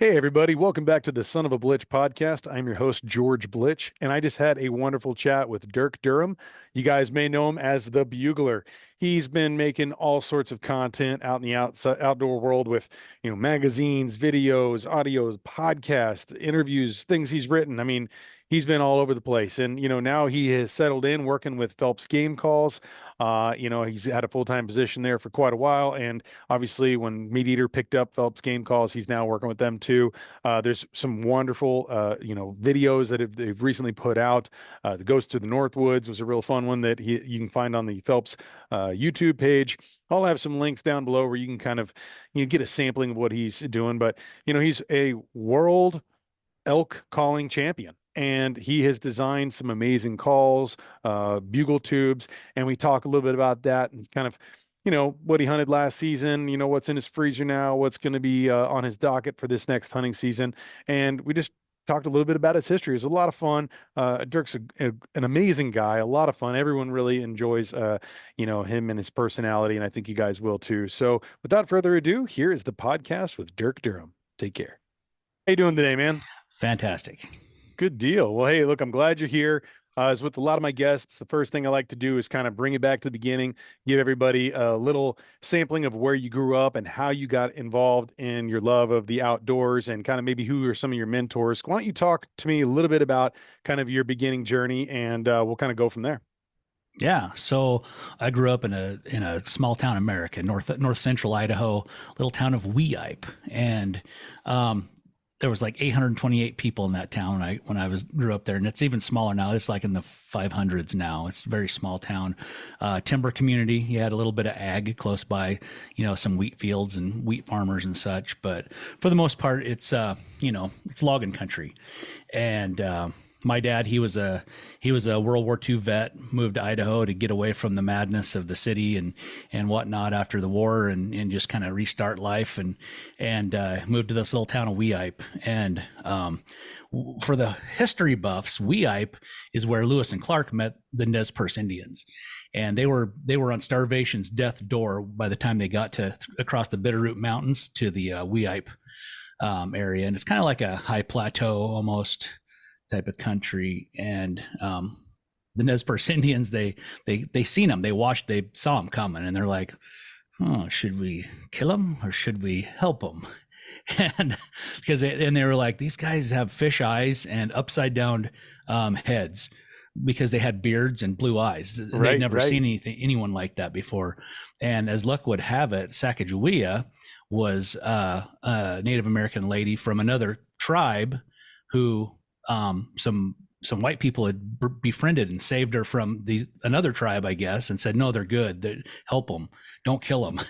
Hey, everybody. Welcome back to the Son of a Blitch podcast. I'm your host, George Blitch, and I just had a wonderful chat with Dirk Durham. You guys may know him as the Bugler. He's been making all sorts of content out in the outdoor world with, magazines, videos, audios, podcasts, interviews, things he's written. I mean, he's been all over the place. And, now he has settled in working with Phelps Game Calls. He's had a full-time position there for quite a while. And obviously, when MeatEater picked up Phelps Game Calls, he's now working with them too. There's some wonderful, videos that they've recently put out. The Ghost to the Northwoods was a real fun one that you can find on the Phelps YouTube page. I'll have some links down below where you can kind of get a sampling of what he's doing. But he's a world elk calling champion. And he has designed some amazing calls, bugle tubes, and we talk a little bit about that and kind of, what he hunted last season, what's in his freezer now, what's going to be on his docket for this next hunting season. And we just talked a little bit about his history. It was a lot of fun. Dirk's an amazing guy, a lot of fun. Everyone really enjoys, him and his personality, and I think you guys will too. So without further ado, here is the podcast with Dirk Durham. Take care. How you doing today, man? Fantastic. Good deal. Well, hey, look, I'm glad you're here. As with a lot of my guests, the first thing I like to do is kind of bring it back to the beginning, give everybody a little sampling of where you grew up and how you got involved in your love of the outdoors and kind of maybe who are some of your mentors. Why don't you talk to me a little bit about kind of your beginning journey, and we'll kind of go from there. Yeah. So I grew up in a small town in America, north central Idaho, little town of Weippe, and there was like 828 people in that town when I grew up there, and it's even smaller now. It's like in the 500s now. It's a very small town, timber community. You had a little bit of ag close by, some wheat fields and wheat farmers and such. But for the most part, it's it's logging country, and my dad, he was a World War II vet, moved to Idaho to get away from the madness of the city and whatnot after the war and just kind of restart life and moved to this little town of Weippe. And for the history buffs, Weippe is where Lewis and Clark met the Nez Perce Indians. And they were on starvation's death door by the time they got to across the Bitterroot Mountains to the Weippe area. And it's kind of like a high plateau almost type of country. And the Nez Perce Indians, they seen them, they saw them coming, and they're like, oh, should we kill them or should we help them? And they were like, these guys have fish eyes and upside down heads because they had beards and blue eyes. They'd never seen anyone like that before. And as luck would have it, Sacagawea was a Native American lady from another tribe who some white people had befriended and saved her from another tribe, I guess, and said, no, they're good. Help them. Don't kill them.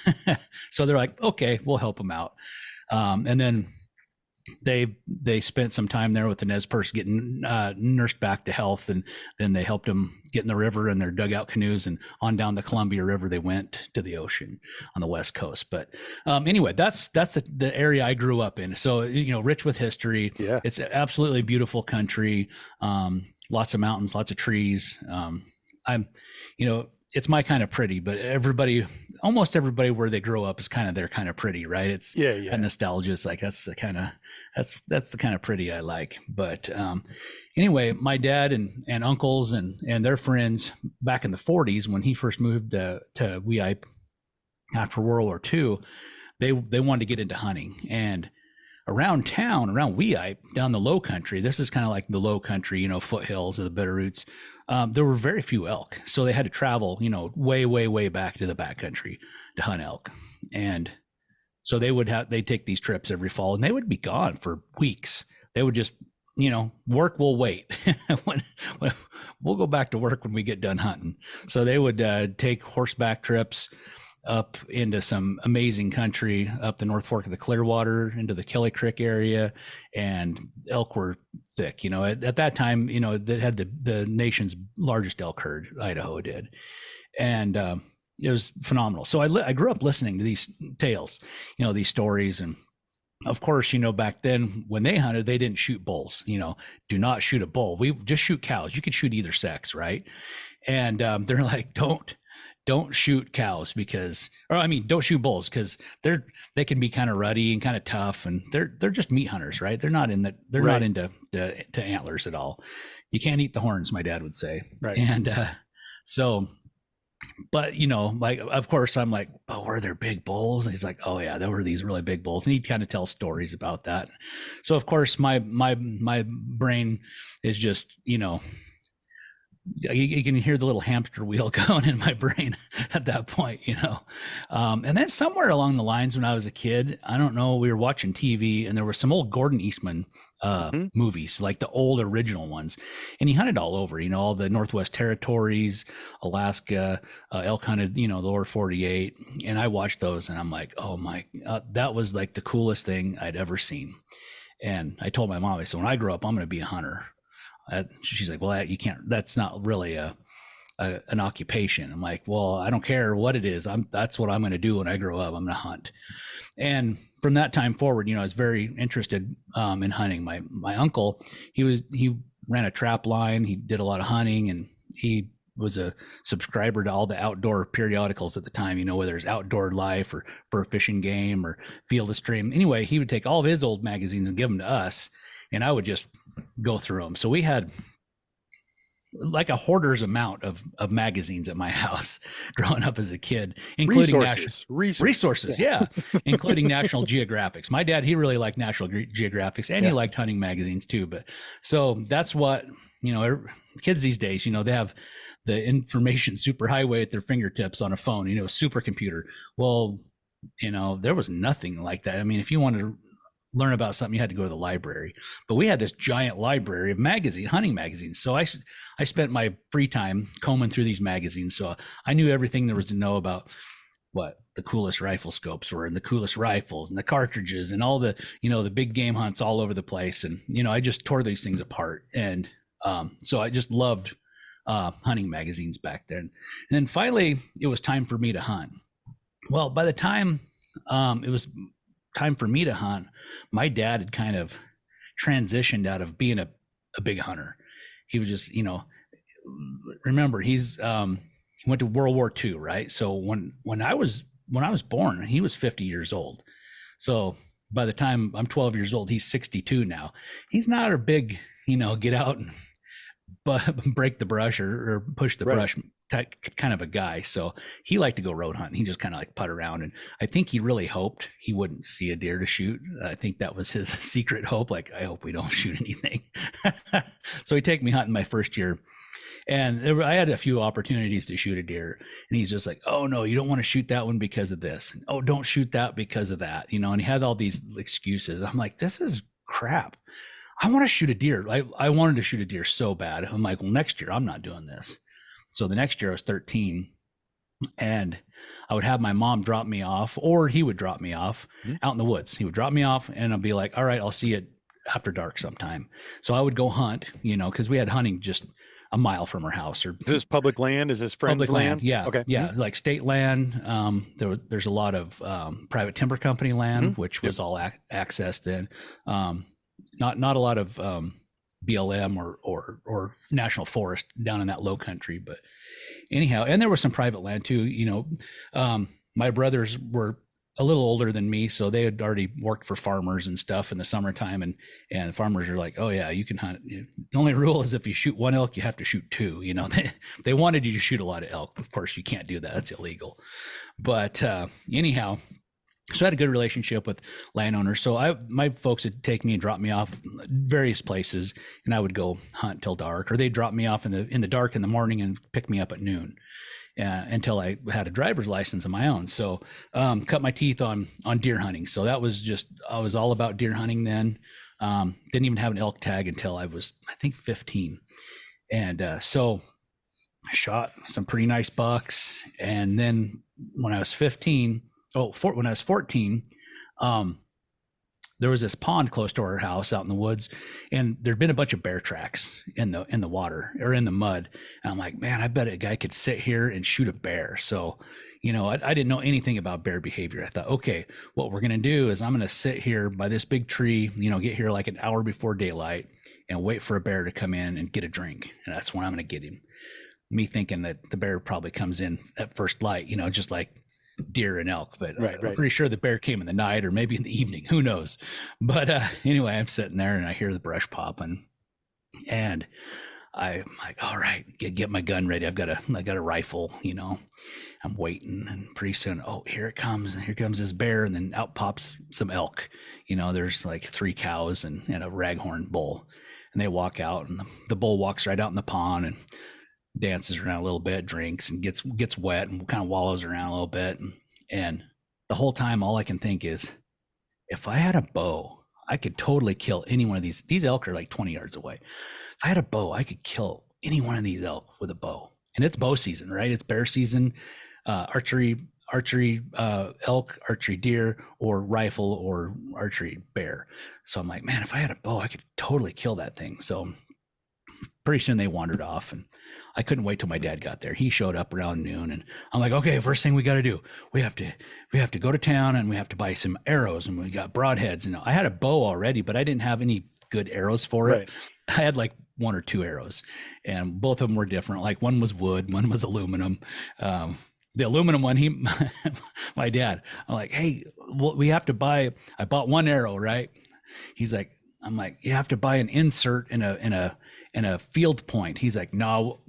So they're like, okay, we'll help them out. And then they spent some time there with the Nez Perce getting nursed back to health. And then they helped them get in the river in their dugout canoes, and on down the Columbia River, they went to the ocean on the West Coast. But anyway, that's the area I grew up in. So, rich with history. Yeah. It's absolutely beautiful country. Lots of mountains, lots of trees. It's my kind of pretty, but almost everybody where they grow up is they're kind of pretty, right? It's a nostalgia. It's like, that's the kind of pretty I like. But anyway, my dad and uncles and their friends back in the 40s, when he first moved to Weippe after World War II, they wanted to get into hunting. And around town, around Weippe, down the low country, this is kind of like the low country, foothills of the Bitterroots. There were very few elk, so they had to travel, way, way, way back to the backcountry to hunt elk. And so they'd take these trips every fall, and they would be gone for weeks. They would just, work will wait. We'll go back to work when we get done hunting. So they would take horseback trips up into some amazing country, up the North Fork of the Clearwater, into the Kelly Creek area, and elk were thick. At that time, they had the nation's largest elk herd. Idaho did, and it was phenomenal. So I grew up listening to these tales, these stories, and of course, back then when they hunted, they didn't shoot bulls. Do not shoot a bull. We just shoot cows. You could shoot either sex, right? And they're like, don't shoot cows because, or I mean, don't shoot bulls because they can be kind of ruddy and kind of tough, and they're just meat hunters, right? They're not Right. into to antlers at all. You can't eat the horns, my dad would say. Right. And so, but like of course I'm like, oh, were there big bulls? And he's like, oh yeah, there were these really big bulls, and he kind of tells stories about that. So of course my brain is just you can hear the little hamster wheel going in my brain at that point. And then somewhere along the lines when I was a kid, I don't know, we were watching TV and there were some old Gordon Eastman Mm-hmm. movies, like the old original ones, and he hunted all over, all the Northwest Territories, Alaska, elk hunted, the lower 48, and I watched those and I'm like, oh my, that was like the coolest thing I'd ever seen. And I told my mom, I said, when I grow up, I'm going to be a hunter. She's like, well, you can't, that's not really an occupation. I'm like, well, I don't care what it is. That's what I'm going to do when I grow up. I'm going to hunt. And from that time forward, I was very interested in hunting. My uncle, he ran a trap line. He did a lot of hunting, and he was a subscriber to all the outdoor periodicals at the time, whether it's Outdoor Life or Fur Fishing Game or Field of Stream. Anyway, he would take all of his old magazines and give them to us, and I would just go through them. So we had like a hoarder's amount of magazines at my house growing up as a kid, including resources. Yeah. Including National Geographics. My dad, he really liked National Geographics, and he liked hunting magazines too. But so that's what, kids these days, they have the information superhighway at their fingertips on a phone, supercomputer. Well, there was nothing like that. I mean, if you wanted to learn about something, you had to go to the library. But we had this giant library of hunting magazines. So I spent my free time combing through these magazines. So I knew everything there was to know about what the coolest rifle scopes were, and the coolest rifles and the cartridges and all the, the big game hunts all over the place. And, I just tore these things apart. And so I just loved hunting magazines back then. And then finally, it was time for me to hunt. Well, by the time it was time for me to hunt, my dad had kind of transitioned out of being a big hunter. He was just, remember he went to World War II, right? So when I was born, he was 50 years old. So by the time I'm 12 years old, he's 62 now. He's not a big, get out and break the brush or push the brush kind of a guy. So he liked to go road hunting. He just kind of like putt around. And I think he really hoped he wouldn't see a deer to shoot. I think that was his secret hope. Like, I hope we don't shoot anything. So he'd take me hunting my first year. And I had a few opportunities to shoot a deer. And he's just like, oh, no, you don't want to shoot that one because of this. Oh, don't shoot that because of that. And he had all these excuses. I'm like, this is crap. I want to shoot a deer. I wanted to shoot a deer so bad. I'm like, well, next year I'm not doing this. So the next year I was 13, and I would have my mom drop me off, or he would drop me off out in the woods. He would drop me off, and I'd be like, all right, I'll see you after dark sometime. So I would go hunt, because we had hunting just a mile from our house. Or is this public land? Is this friend's land? Yeah. Okay. Yeah. Mm-hmm. Like state land. There's a lot of private timber company land, which was all accessed then. Not a lot of BLM or national forest down in that low country, but anyhow, and there was some private land too. My brothers were a little older than me, so they had already worked for farmers and stuff in the summertime, and farmers are like, oh yeah, you can hunt. The only rule is if you shoot one elk, you have to shoot two. They wanted you to shoot a lot of elk. Of course, you can't do that; that's illegal. But anyhow. So I had a good relationship with landowners. So my folks would take me and drop me off various places, and I would go hunt till dark, or they'd drop me off in the dark in the morning and pick me up at noon until I had a driver's license of my own. So cut my teeth on deer hunting. So that was I was all about deer hunting then. Didn't even have an elk tag until I was, I think, 15. And so I shot some pretty nice bucks. And then when I was 15, when I was 14, there was this pond close to our house out in the woods, and there'd been a bunch of bear tracks in the water or in the mud. And I'm like, man, I bet a guy could sit here and shoot a bear. So, I didn't know anything about bear behavior. I thought, okay, what we're going to do is I'm going to sit here by this big tree, get here like an hour before daylight and wait for a bear to come in and get a drink. And that's when I'm going to get him. me thinking that the bear probably comes in at first light, just like deer and elk, but I'm pretty sure the bear came in the night or maybe in the evening, who knows. But anyway, I'm sitting there and I hear the brush popping, and I'm like, all right, get my gun ready. I got a rifle, I'm waiting, and pretty soon, oh, here it comes. And here comes this bear. And then out pops some elk. There's like 3 cows and a raghorn bull. And they walk out, and the bull walks right out in the pond and dances around a little bit, drinks, and gets wet and kind of wallows around a little bit. And the whole time, all I can think is, if I had a bow, I could totally kill any one of these. These elk are like 20 yards away. If I had a bow, I could kill any one of these elk with a bow. And it's bow season, right? It's bear season, archery, elk, archery deer, or rifle or archery bear. So I'm like, man, if I had a bow, I could totally kill that thing. So pretty soon they wandered off, and I couldn't wait till my dad got there. He showed up around noon, and I'm like, okay, first thing we got to do, we have to go to town, and we have to buy some arrows, and we got broadheads. And I had a bow already, but I didn't have any good arrows for it. Right. I had like 1 or 2 arrows, and both of them were different. Like one was wood, one was aluminum. The aluminum one, my dad, I'm like, hey, we have to buy. I bought 1 arrow, right? He's like, I'm like, you have to buy an insert in a field point. He's like, no,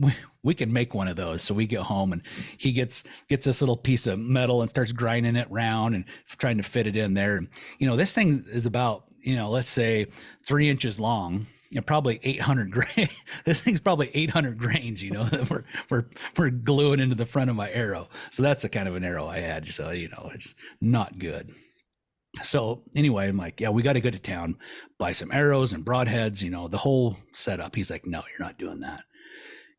we can make one of those. So we get home, and he gets this little piece of metal and starts grinding it round and trying to fit it in there. This thing is about, let's say 3 inches long. Probably 800 grain. This thing's probably 800 grains, that we're gluing into the front of my arrow. So that's the kind of an arrow I had. So, it's not good. So anyway, I'm like, yeah, we got to go to town, buy some arrows and broadheads, the whole setup. He's like, no, you're not doing that.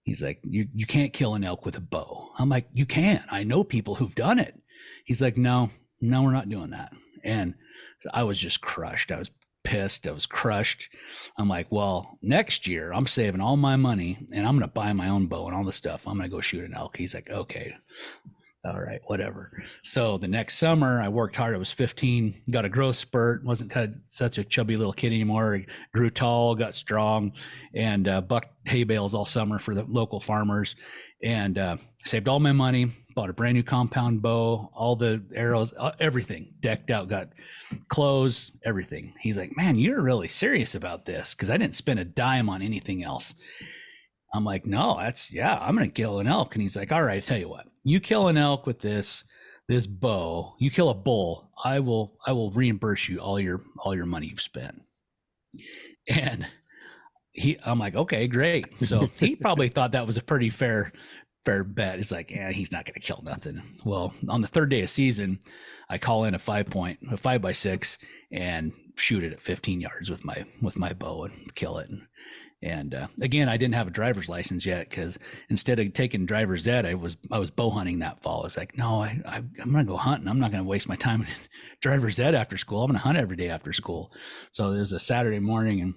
He's like, you can't kill an elk with a bow. I'm like, you can. I know people who've done it. He's like, no, we're not doing that. And I was just crushed. I was pissed. I was crushed. I'm like, well, next year I'm saving all my money and I'm going to buy my own bow and all the stuff. I'm going to go shoot an elk. He's like, okay, all right, whatever. So the next summer I worked hard. I was 15, got a growth spurt, wasn't kind of such a chubby little kid anymore. I grew tall, got strong, and bucked hay bales all summer for the local farmers, and saved all my money, bought a brand new compound bow, all the arrows, everything decked out, got clothes, everything. He's like, man, you're really serious about this, because I didn't spend a dime on anything else. I'm like, no, I'm going to kill an elk. And he's like, all right, I tell you what, you kill an elk with this bow, you kill a bull, I will reimburse you all your money you've spent. And I'm like, okay, great. So he probably thought that was a pretty fair bet. It's like, yeah, he's not going to kill nothing. Well, on the 3rd day of season, I call in a 5x6 and shoot it at 15 yards with my bow and kill it. And again, I didn't have a driver's license yet, because instead of taking driver's ed, I was bow hunting that fall. I was like, no, I'm going to go hunting. I'm not going to waste my time in driver's ed after school. I'm going to hunt every day after school. So it was a Saturday morning, and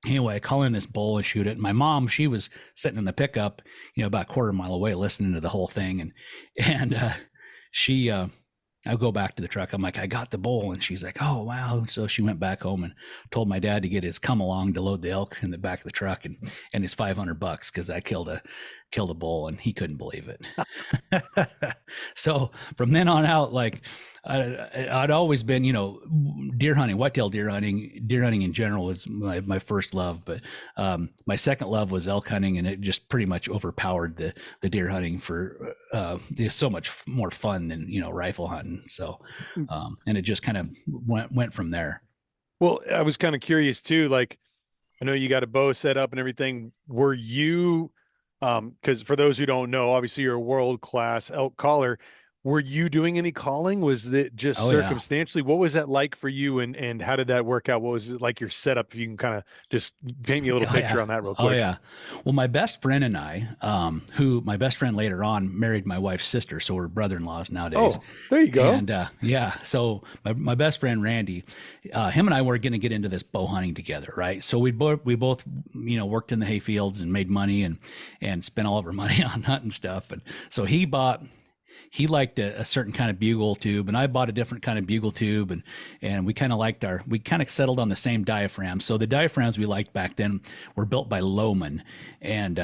anyway, I call in this bull and shoot it. And my mom, she was sitting in the pickup, about a quarter mile away, listening to the whole thing. And she, I'll go back to the truck. I'm like, I got the bull. And she's like, oh, wow. So she went back home and told my dad to get his come along to load the elk in the back of the truck, and his $500 because I killed a bull, and he couldn't believe it. So from then on out, like I'd always been, deer hunting, whitetail deer hunting in general was my first love. But my second love was elk hunting, and it just pretty much overpowered the deer hunting for it's so much more fun than, rifle hunting. So and it just kind of went from there. Well, I was kind of curious too, like, I know you got a bow set up and everything. Were you, because for those who don't know, obviously you're a world-class elk caller. Were you doing any calling? Was it just circumstantially? Yeah. What was that like for you, and how did that work out? What was it like your setup? If you can kind of just paint me a little picture on that real quick. Oh yeah. Well, my best friend and I, who my best friend later on married my wife's sister, so we're brother-in-laws nowadays. Oh, there you go. And yeah, so my best friend Randy, him and I were going to get into this bow hunting together, right? So we both worked in the hay fields and made money and spent all of our money on hunting stuff. And so he liked a certain kind of bugle tube, and I bought a different kind of bugle tube, and we kind of settled on the same diaphragm. So the diaphragms we liked back then were built by Lohman, and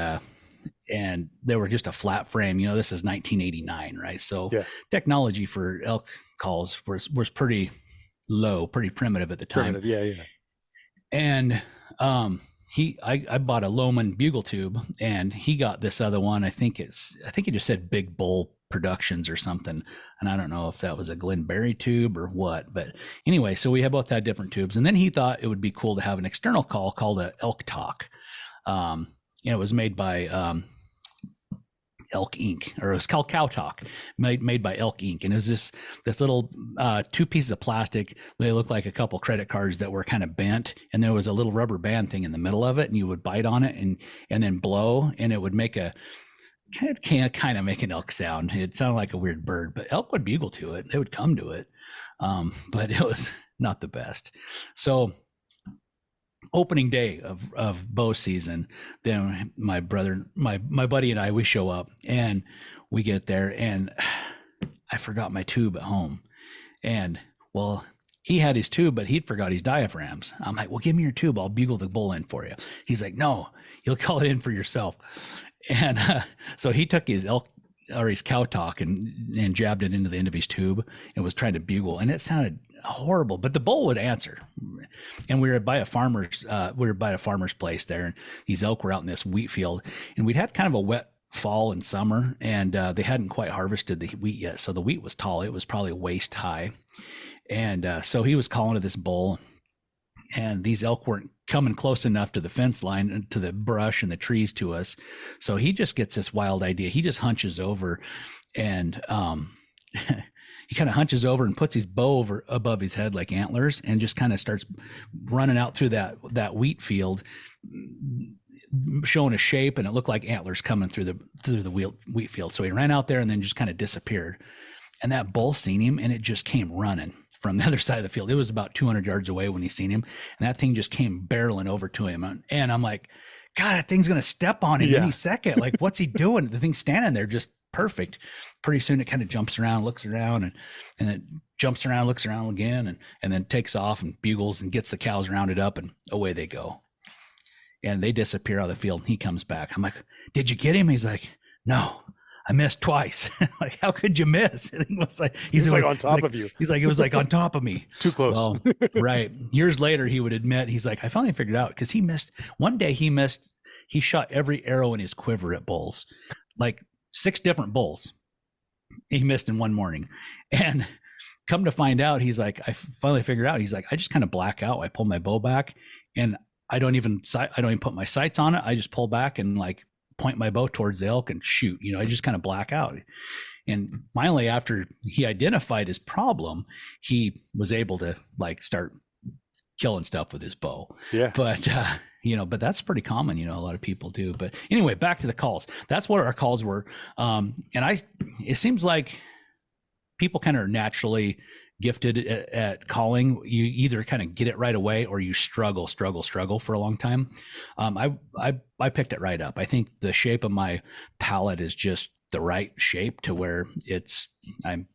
and they were just a flat frame. This is 1989, right? So Yeah. technology for elk calls was pretty low, pretty primitive at the time. Primitive. Yeah. Yeah. And I bought a Loman bugle tube, and he got this other one. I think it just said Big Bull Productions or something, and I don't know if that was a Glen Berry tube or what. But anyway, so we both had different tubes, and then he thought it would be cool to have an external call called a Elk Talk. It was made by Elk Inc., or it was called Cow Talk, made by Elk Inc. And it was this little two pieces of plastic. They looked like a couple credit cards that were kind of bent, and there was a little rubber band thing in the middle of it, and you would bite on it and then blow, and it would make kind of make an elk sound. It sounded like a weird bird, but elk would bugle to it. They would come to it, but it was not the best. So opening day of bow season, then my buddy and I, we show up and we get there, and I forgot my tube at home. And well, he had his tube, but he'd forgot his diaphragms. I'm like, well, give me your tube, I'll bugle the bull in for you. He's like, no, you'll call it in for yourself. And so he took his cow talk and jabbed it into the end of his tube and was trying to bugle, and it sounded horrible, but the bull would answer. And we were by a farmer's place there, and these elk were out in this wheat field, and we'd had kind of a wet fall and summer, and they hadn't quite harvested the wheat yet, so the wheat was tall. It was probably waist high. And so he was calling to this bull, and these elk weren't coming close enough to the fence line, to the brush and the trees to us. So he just gets this wild idea. He just hunches over, and he kind of hunches over and puts his bow over above his head like antlers, and just kind of starts running out through that wheat field, showing a shape, and it looked like antlers coming through the wheat field. So he ran out there and then just kind of disappeared. And that bull seen him, and it just came running from the other side of the field. It was about 200 yards away when he seen him, and that thing just came barreling over to him. And I'm like, God, that thing's going to step on him any second. Like, what's he doing? The thing's standing there just perfect. Pretty soon it kind of jumps around, looks around, and it jumps around, looks around again, and then takes off and bugles and gets the cows rounded up, and away they go. And they disappear out of the field, and he comes back. I'm like, did you get him? He's like, no, I missed twice. Like, how could you miss? He was like, he's like on top of you. He's like, it was like on top of me. Too close. Well, right. Years later, he would admit, he's like, I finally figured out, because one day he shot every arrow in his quiver at bulls, like 6 different bulls. He missed in one morning. And come to find out, he's like, I finally figured out, he's like, I just kind of black out. I pull my bow back, and I don't even put my sights on it. I just pull back and like point my bow towards the elk and shoot. I just kind of black out. And finally, after he identified his problem, he was able to like start killing stuff with his bow. Yeah. But but that's pretty common. A lot of people do. But anyway, back to the calls. That's what our calls were. It seems like people kind of naturally gifted at calling. You either kind of get it right away, or you struggle for a long time. I picked it right up. I think the shape of my palate is just the right shape to where I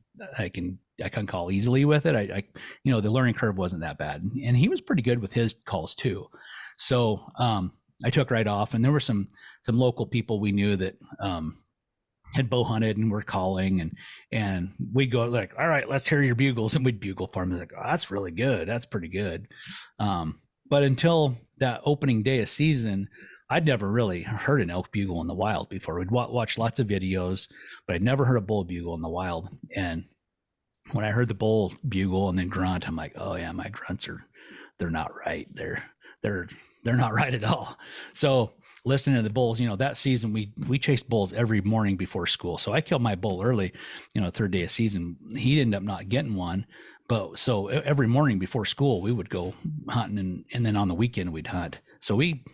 can call easily with it. The learning curve wasn't that bad, and he was pretty good with his calls too. So I took right off, and there were some local people we knew that had bow hunted and were calling, and we'd go like, all right, let's hear your bugles, and we'd bugle for them. Like, oh, that's really good. That's pretty good. But until that opening day of season, I'd never really heard an elk bugle in the wild before. We'd watch lots of videos, but I'd never heard a bull bugle in the wild. And when I heard the bull bugle and then grunt, I'm like, oh yeah, my grunts they're not right. They're not right at all. So listening to the bulls, that season we chased bulls every morning before school. So I killed my bull early, third day of season. He'd end up not getting one. But so every morning before school, we would go hunting, and then on the weekend we'd hunt. So we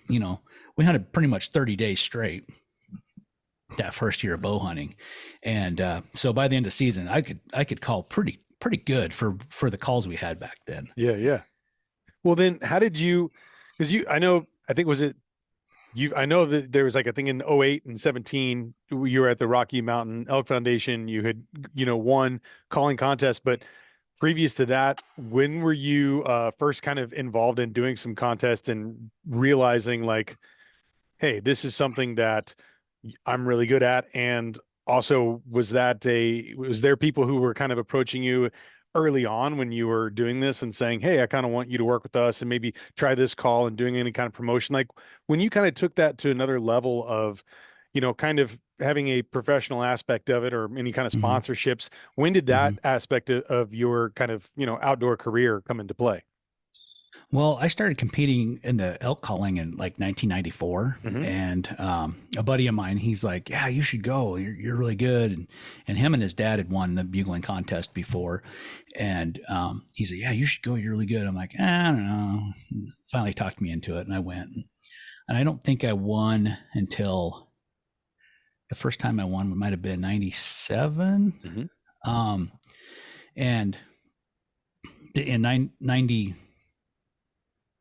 hunted pretty much 30 days straight that first year of bow hunting. And so by the end of season, I could call pretty good for the calls we had back then. Yeah. Yeah. Well, then how did you, because I know that there was like a thing in 08 and 17, you were at the Rocky Mountain Elk Foundation, you had, won calling contests, but previous to that, when were you first kind of involved in doing some contests and realizing like, hey, this is something that I'm really good at? And also, was there people who were kind of approaching you early on when you were doing this and saying, "Hey, I kind of want you to work with us and maybe try this call," and doing any kind of promotion? Like when you kind of took that to another level of, kind of having a professional aspect of it or any kind of Mm-hmm. sponsorships, when did Mm-hmm. that aspect of your kind of, outdoor career come into play? Well, I started competing in the elk calling in like 1994, Hmm. and a buddy of mine, he's like, "Yeah, you should go. You're really good." And him and his dad had won the bugling contest before, and he said, "Yeah, you should go. You're really good." I'm like, I don't know. Finally talked me into it, and I went. And I don't think I won until the first time I won might have been 97. Hmm. Um, and in 90,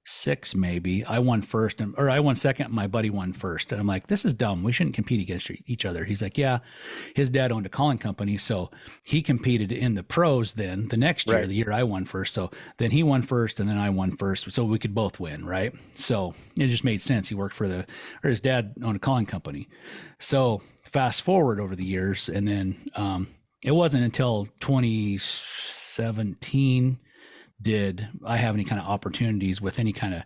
six maybe I won first, or I won second, my buddy won first, and I'm like, this is dumb, we shouldn't compete against each other. He's like, yeah, his dad owned a calling company, so he competed in the pros then the next year, Right. the year I won first. So then he won first and then I won first, so we could both win, right? So it just made sense. He worked for his dad owned a calling company. So fast forward over the years, and then it wasn't until 2017 did I have any kind of opportunities with any kind of,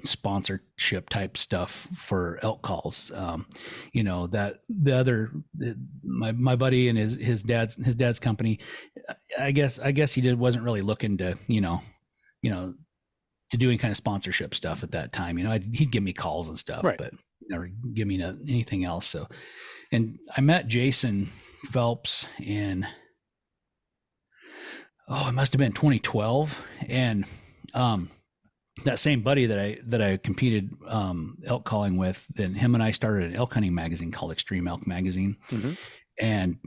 sponsorship type stuff for elk calls. That the other, my buddy and his dad's company, I guess he wasn't really looking to, you know, to do any kind of sponsorship stuff at that time. He'd give me calls and stuff, Right. but never give me anything else. So, and I met Jason Phelps in, it must have been 2012. And that same buddy that I competed elk calling with, then him and I started an elk hunting magazine called Extreme Elk Magazine. Hmm. And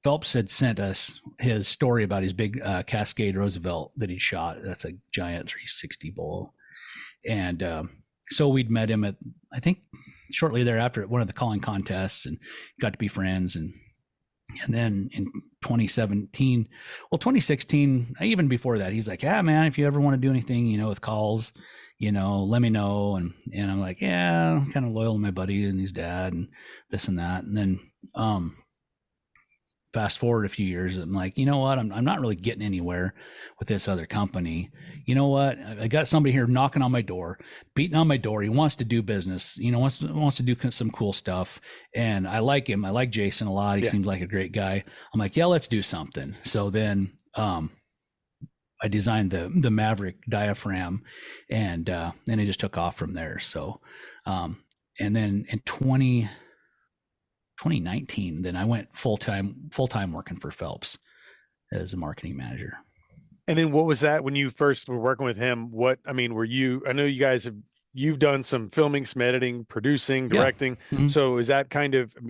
Phelps had sent us his story about his big Cascade Roosevelt that he shot. That's a giant 360 bull. And so we'd met him at, I think, shortly thereafter at one of the calling contests, and got to be friends. And then in 2017, 2016, even before that, he's like, yeah, man, if you ever want to do anything, with calls, let me know. And I'm like, yeah, I'm kind of loyal to my buddy and his dad and this and that. And then, fast forward a few years, I'm like, you know what? I'm not really getting anywhere with this other company. You know what? I got somebody here knocking on my door, beating on my door. He wants to do business, wants to do some cool stuff. And I like him. I like Jason a lot. He Yeah. seems like a great guy. I'm like, yeah, let's do something. So then, I designed the Maverick diaphragm, and then it just took off from there. So, and then in 2019, then I went full time working for Phelps as a marketing manager. And then what was that when you first were working with him? I know you've done some filming, some editing, producing, Yeah. directing. Mm-hmm. So is that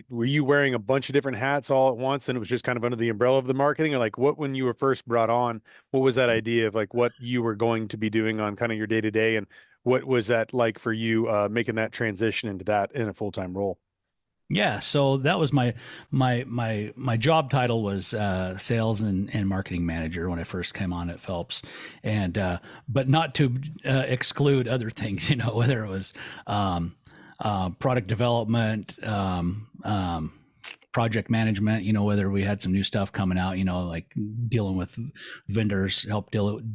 were you wearing a bunch of different hats all at once and it was just kind of under the umbrella of the marketing? Or like when you were first brought on, what was that idea of like what you were going to be doing on kind of your day to day? And what was that like for you, making that transition into that in a full-time role? Yeah, so that was my job title was sales and marketing manager when I first came on at Phelps, and but not to exclude other things, whether it was product development, project management, whether we had some new stuff coming out, like dealing with vendors,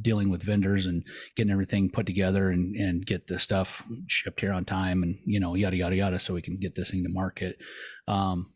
dealing with vendors and getting everything put together and get the stuff shipped here on time, and, yada, yada, yada, so we can get this thing to market. Um,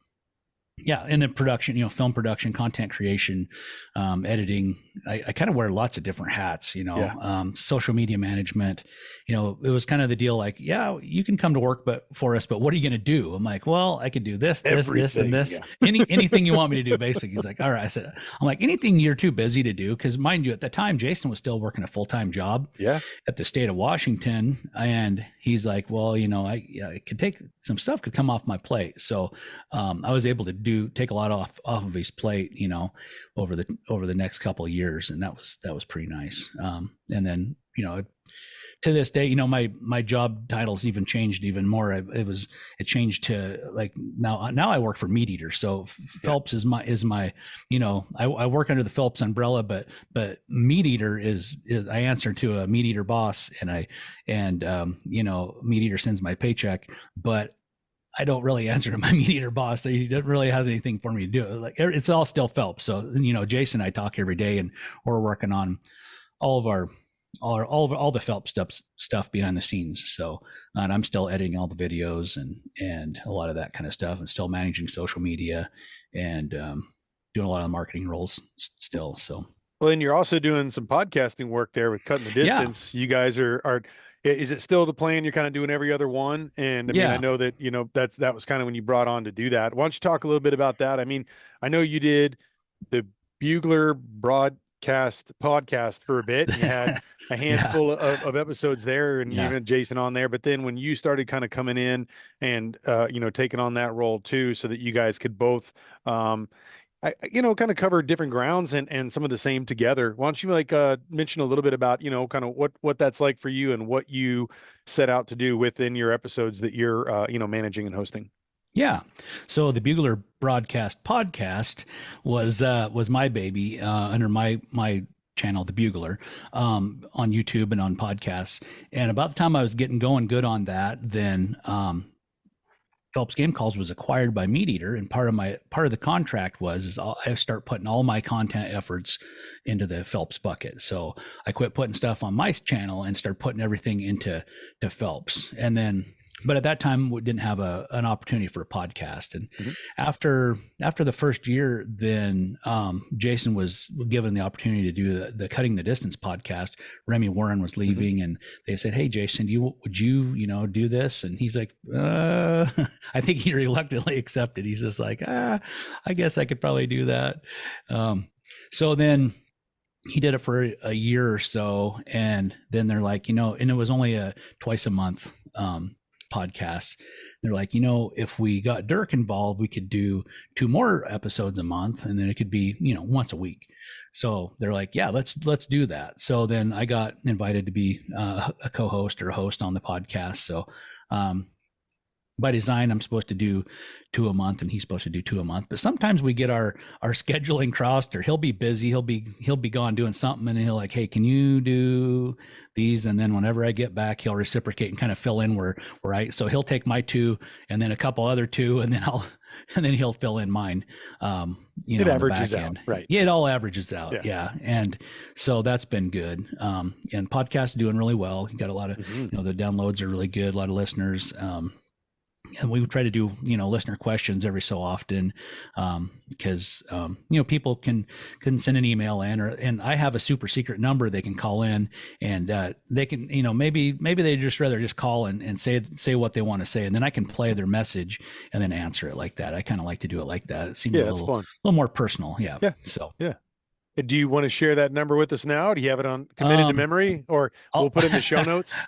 yeah, and then production, film production, content creation, editing. I kind of wear lots of different hats, Yeah. social media management. It was kind of the deal like, yeah, you can come to work for us, but what are you going to do? I'm like, well, I could do this, and Everything. this. Yeah. Anything you want me to do, basically. He's like, all right. I'm like, anything you're too busy to do, because mind you, at the time, Jason was still working a full-time job Yeah. at the state of Washington, and he's like, well, I could take some stuff could come off my plate, so I was able to take a lot off of his plate, over the next couple of years, and that was pretty nice. And then, to this day, my job titles even changed even more. It changed to like now I work for MeatEater. So Yeah. Phelps is my I work under the Phelps umbrella, but MeatEater is I answer to a MeatEater boss, and MeatEater sends my paycheck, but I don't really answer to my MeatEater boss. He doesn't really has anything for me to do. Like it's all still Phelps. So, Jason and I talk every day, and we're working on all of our all the Phelps stuff behind the scenes. So, and I'm still editing all the videos and a lot of that kind of stuff, and still managing social media and doing a lot of the marketing roles still. So, Well, and you're also doing some podcasting work there with Cutting the yeah, Distance. You guys are is it still the plan? You're kind of doing every other one? And I mean, I yeah, know that, that was kind of when you brought on to do that. Why don't you talk a little bit about that? I mean, I know you did the Bugler broadcast podcast for a bit, and you had a yeah, handful of episodes there, and yeah. even Jason on there. But then when you started kind of coming in and taking on that role too, so that you guys could both kind of cover different grounds and some of the same together. Why don't you mention a little bit about, kind of what that's like for you and what you set out to do within your episodes that you're managing and hosting. Yeah. So the Bugler broadcast podcast was my baby under my channel, the Bugler, on YouTube and on podcasts. And about the time I was getting going good on that, then Phelps Game Calls was acquired by MeatEater, and part of the contract was I start putting all my content efforts into the Phelps bucket. So I quit putting stuff on my channel and start putting everything into Phelps, and then. But at that time, we didn't have an opportunity for a podcast. And Mhm. after the first year, then Jason was given the opportunity to do the Cutting the Distance podcast. Remy Warren was Mhm. leaving, and they said, "Hey, Jason, would you do this?" And he's like, I think he reluctantly accepted. He's just like, I guess I could probably do that. So then he did it for a year or so, and then they're like, and it was only a twice a month podcast. They're like, if we got Dirk involved, we could do 2 more episodes a month, and then it could be once a week. So they're like, yeah, let's do that. So then I got invited to be a co-host or a host on the podcast. So by design, I'm supposed to do 2 a month, and he's supposed to do 2 a month. But sometimes we get our scheduling crossed, or he'll be busy, he'll be gone doing something, and he'll like, hey, can you do these? And then whenever I get back, he'll reciprocate and kind of fill in where so he'll take my 2, and then a couple other 2, and then and then he'll fill in mine. It On the averages back out, end. right? Yeah, it all averages out. Yeah. Yeah, and so that's been good. And podcast doing really well. You got a lot of Mhm. the downloads are really good. A lot of listeners. And we try to do listener questions every so often, because people can send an email in, and I have a super secret number they can call in, and they can maybe they just rather just call and say what they want to say, and then I can play their message and then answer it like that. I kind of like to do it like that. It seems Yeah, a that's fun. little more personal. Yeah. Yeah. So Yeah. Do you want to share that number with us now? Do you have it on committed to um memory, or we'll I'll put it in the show notes?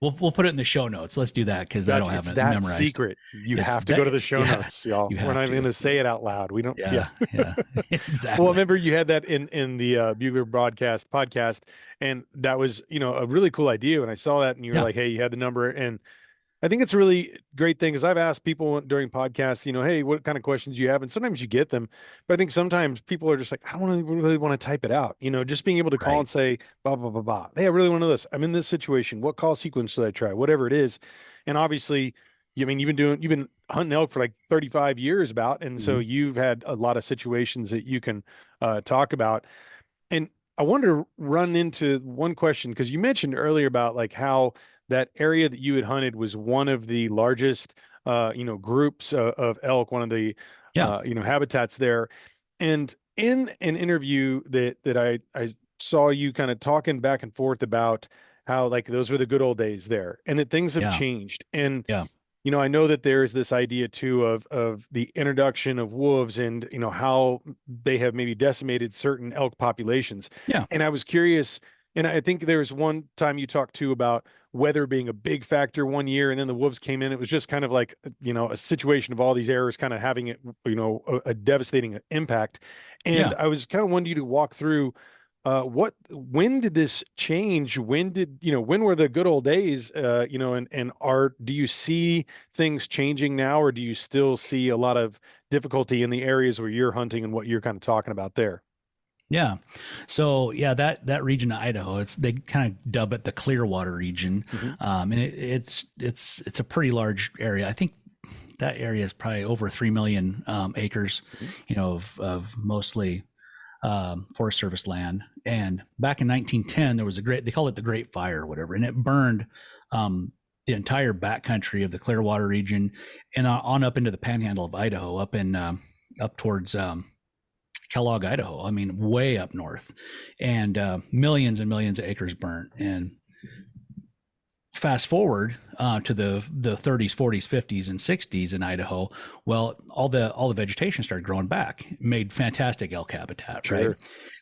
we'll put it in the show notes. Let's do that, because I don't Gotcha. have It's it that memorized. secret. You It's have to go to the show yeah, notes, y'all. you We're have not even to. going to say it out loud. We don't. Yeah. Yeah, yeah, Well, I exactly. remember you had that in the Bugler broadcast podcast, and that was a really cool idea. When I saw that, and you were Yeah, like, "Hey, you had the number," and I think it's a really great thing because I've asked people during podcasts, hey, what kind of questions you have? And sometimes you get them, but I think sometimes people are just like, I don't really want to type it out. Just being able to call right. and say, blah, blah, blah, blah. Hey, I really want to know this. I'm in this situation. What call sequence should I try? Whatever it is. And obviously, you've been hunting elk for like 35 years about. And so Mhm. you've had a lot of situations that you can talk about. And I wanted to run into one question because you mentioned earlier about like how that area that you had hunted was one of the largest, groups of elk, one of the, Yeah, habitats there. And in an interview that I saw you kind of talking back and forth about how like those were the good old days there, and that things have yeah, changed. And yeah, I know that there is this idea too of the introduction of wolves and how they have maybe decimated certain elk populations. yeah, And I was curious, and I think there was one time you talked too about weather being a big factor one year, and then the wolves came in. It was just kind of like a situation of all these errors kind of having it a devastating impact. And yeah, I was kind of wanting you to walk through when did this change? When were the good old days? Do you see things changing now, or do you still see a lot of difficulty in the areas where you're hunting and what you're kind of talking about there? yeah. So yeah, that region of Idaho, they kind of dub it the Clearwater region, Hmm. and it's a pretty large area. I think that area is probably over 3 million acres, Mhm. of mostly Forest Service land. And back in 1910, there was they called it the Great Fire or whatever, and it burned the entire backcountry of the Clearwater region and on up into the panhandle of Idaho, up towards Kellogg, Idaho. I mean, way up north, and millions and millions of acres burnt. And fast forward to the 30s, 40s, 50s, and 60s in Idaho. Well, all the vegetation started growing back, made fantastic elk habitat, right? Sure.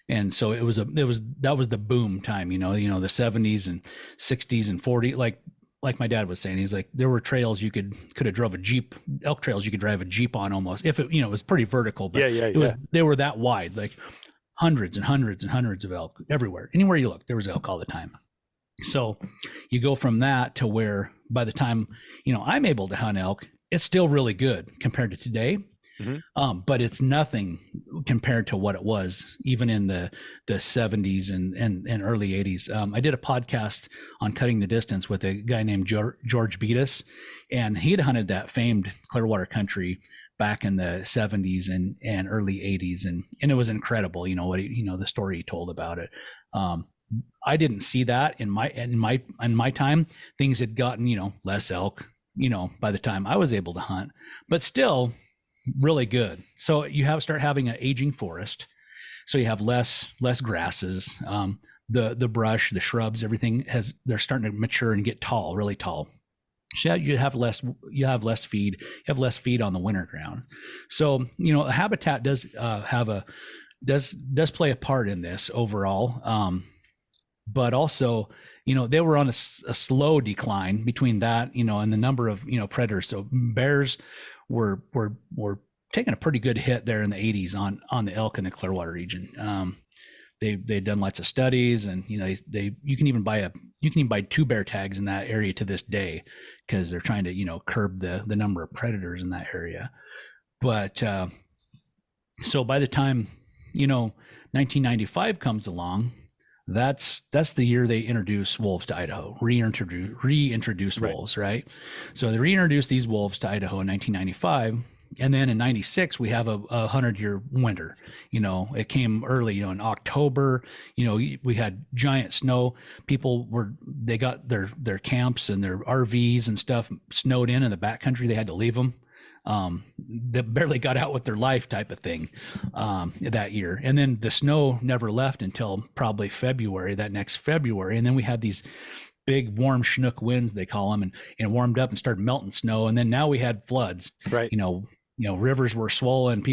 And so that was the boom time, the 70s and 60s and 40s, like my dad was saying. He's like, there were trails you could have drove a Jeep, elk trails you could drive a Jeep on almost, if it, it was pretty vertical, but they were that wide, like hundreds and hundreds and hundreds of elk everywhere. Anywhere you look, there was elk all the time. So you go from that to where by the time, I'm able to hunt elk, it's still really good compared to today. Mm-hmm. But it's nothing compared to what it was even in the 70s and early 80s. I did a podcast on cutting the distance with a guy named George Beatus, and he'd hunted that famed Clearwater country back in the 70s and early 80s, and it was incredible. The story he told about it. I didn't see that in my time. Things had gotten less elk by the time I was able to hunt, but still really good. So you start having an aging forest, so you have less grasses. The brush, the shrubs, everything they're starting to mature and get tall, really tall. So you have less feed. You have less feed on the winter ground. So habitat does play a part in this overall. But also, they were on a slow decline between that, and the number of, predators. So bears were taking a pretty good hit there in the 80s on the elk in the Clearwater region. They'd done lots of studies, and you can even buy 2 bear tags in that area to this day, because they're trying to curb the number of predators in that area. But so by the time 1995 comes along, that's the year they introduce wolves to Idaho, reintroduce wolves, right? So they reintroduced these wolves to Idaho in 1995. And then in 96, we have a 100-year winter. It came early, in October. We had giant snow. They got their camps and their RVs and stuff snowed in the backcountry. They had to leave them. They barely got out with their life, type of thing, that year. And then the snow never left until probably that next February. And then we had these big warm Chinook winds, they call them, and warmed up and started melting snow. And then now we had floods, right? Rivers were swollen,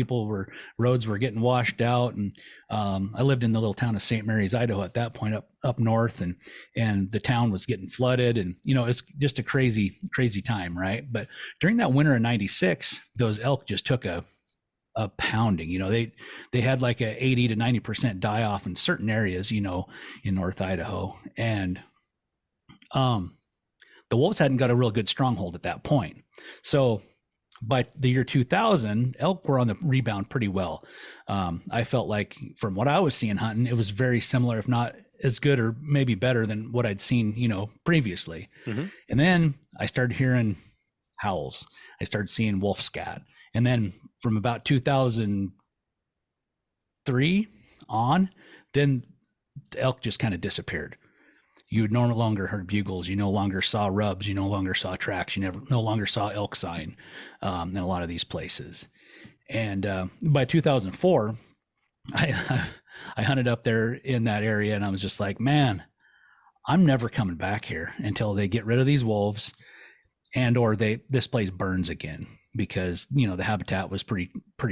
roads were getting washed out. And I lived in the little town of St. Mary's, Idaho at that point, up north, and the town was getting flooded, and it's just a crazy time, right? But during that winter of 96, those elk just took a pounding. They had like a 80 to 90% die off in certain areas, in North Idaho. And the wolves hadn't got a real good stronghold at that point. So by the year 2000, elk were on the rebound pretty well. I felt like, from what I was seeing hunting, it was very similar, if not as good or maybe better than what I'd seen, previously. Mm-hmm. And then I started hearing howls. I started seeing wolf scat. And then from about 2003 on, then the elk just kind of disappeared. You no longer heard bugles. You no longer saw rubs. You no longer saw tracks. You no longer saw elk sign in a lot of these places. And by 2004, I hunted up there in that area, and I was just like, man, I'm never coming back here until they get rid of these wolves, or this place burns again, because the habitat was pretty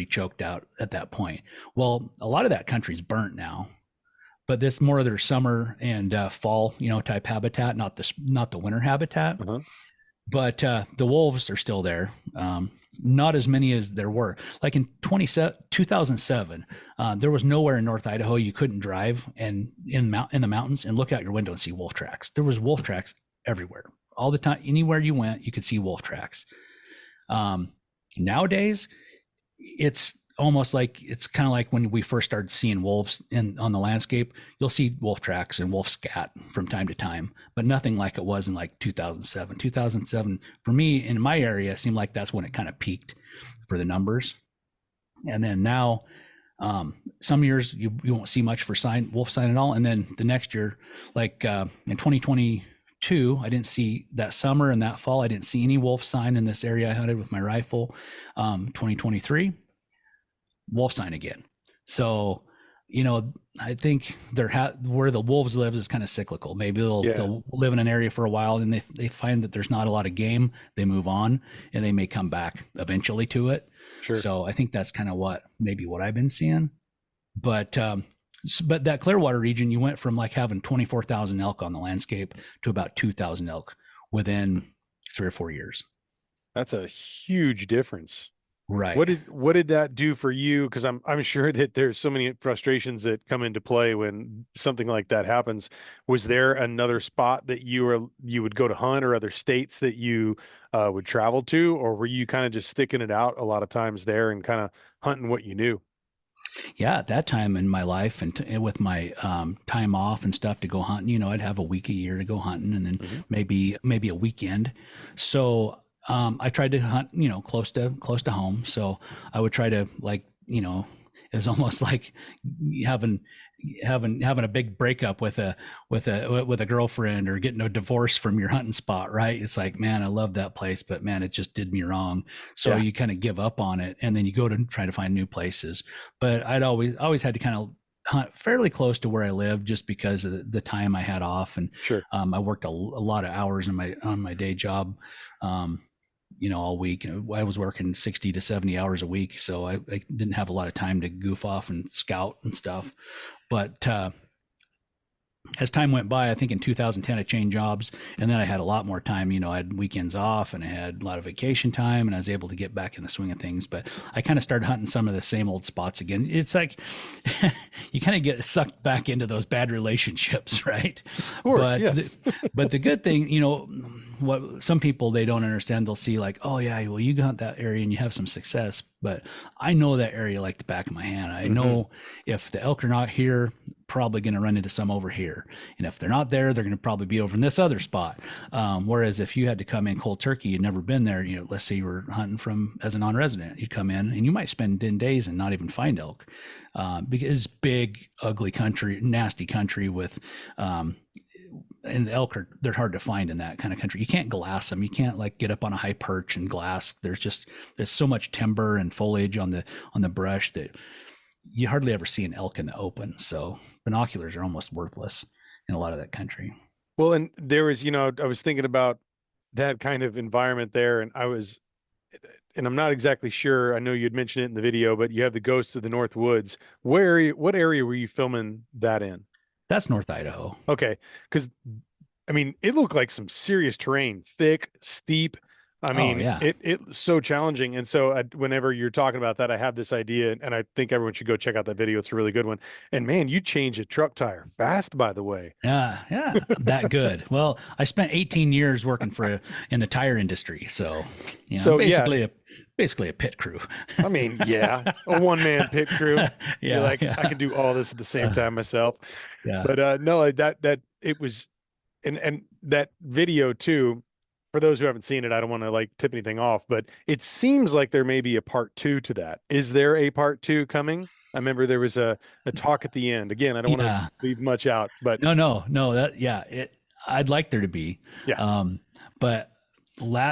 choked out at that point. Well, a lot of that country's burnt now. But this more of their summer and fall, type habitat, not the winter habitat. Uh-huh. But the wolves are still there. Not as many as there were. Like in 2007, there was nowhere in North Idaho you couldn't drive and in the mountains and look out your window and see wolf tracks. There was wolf tracks everywhere, all the time. Anywhere you went, you could see wolf tracks. Nowadays, it's almost like it's kind of like when we first started seeing wolves on the landscape. You'll see wolf tracks and wolf scat from time to time, but nothing like it was in like 2007. 2007 for me in my area seemed like that's when it kind of peaked for the numbers. And then now, some years you won't see much for wolf sign at all, and then the next year, like in 2022, I didn't see that summer and that fall. I didn't see any wolf sign in this area I hunted with my rifle. 2023, wolf sign again. So, I think where the wolves live is kind of cyclical. Maybe they'll live in an area for a while and they find that there's not a lot of game. They move on and they may come back eventually to it. Sure. So I think that's kind of what I've been seeing. But that Clearwater region, you went from like having 24,000 elk on the landscape to about 2,000 elk within 3 or 4 years. That's a huge difference. Right. What did that do for you? Because I'm sure that there's so many frustrations that come into play when something like that happens. Was there another spot that you would go to hunt, or other states that you would travel to, or were you kind of just sticking it out a lot of times there and kind of hunting what you knew? Yeah, at that time in my life and with my time off and stuff to go hunting, I'd have a week a year to go hunting, and then maybe a weekend. So I tried to hunt, close to home. So I would try to, like, it was almost like having a big breakup with a girlfriend, or getting a divorce from your hunting spot, right? It's like, man, I love that place, but man, it just did me wrong. So you kind of give up on it, and then you go to try to find new places. But I'd always had to kind of hunt fairly close to where I lived, just because of the time I had off. And Sure. I worked a lot of hours on my day job. All week. I was working 60 to 70 hours a week, so I didn't have a lot of time to goof off and scout and stuff. But as time went by, I think in 2010 I changed jobs, and then I had a lot more time. I had weekends off and I had a lot of vacation time, and I was able to get back in the swing of things. But I kind of started hunting some of the same old spots again. It's like you kind of get sucked back into those bad relationships, right? Of course, but yes. but the good thing, what some people, they don't understand. They'll see like, oh yeah, well, you got that area and you have some success, but I know that area like the back of my hand. I know if the elk are not here, probably going to run into some over here, and if they're not there, they're going to probably be over in this other spot. Whereas if you had to come in cold turkey, you'd never been there, let's say you were hunting as a non-resident, you'd come in and you might spend 10 days and not even find elk, because it's big, ugly country, nasty country with and the elk they're hard to find in that kind of country. You can't glass them. You can't like get up on a high perch and glass. There's so much timber and foliage on the brush that you hardly ever see an elk in the open. So binoculars are almost worthless in a lot of that country. Well, and there was, I was thinking about that kind of environment there, and I'm not exactly sure. I know you'd mentioned it in the video, but you have the Ghost of the North Woods. What area were you filming that in? That's North Idaho. Okay. Because, it looked like some serious terrain, thick, steep. It's so challenging. And so whenever you're talking about that, I have this idea, and I think everyone should go check out that video. It's a really good one. And man, you change a truck tire fast, by the way. Yeah, that good. Well, I spent 18 years working in the tire industry. So, basically a pit crew. A one-man pit crew. I can do all this at the same time myself. Yeah. But no, that it was, and that video too, for those who haven't seen it, I don't want to like tip anything off, but it seems like there may be a part 2 to that. Is there a part 2 coming? I remember there was a talk at the end. Again, I don't want to leave much out, but no, I'd like there to be. Yeah. But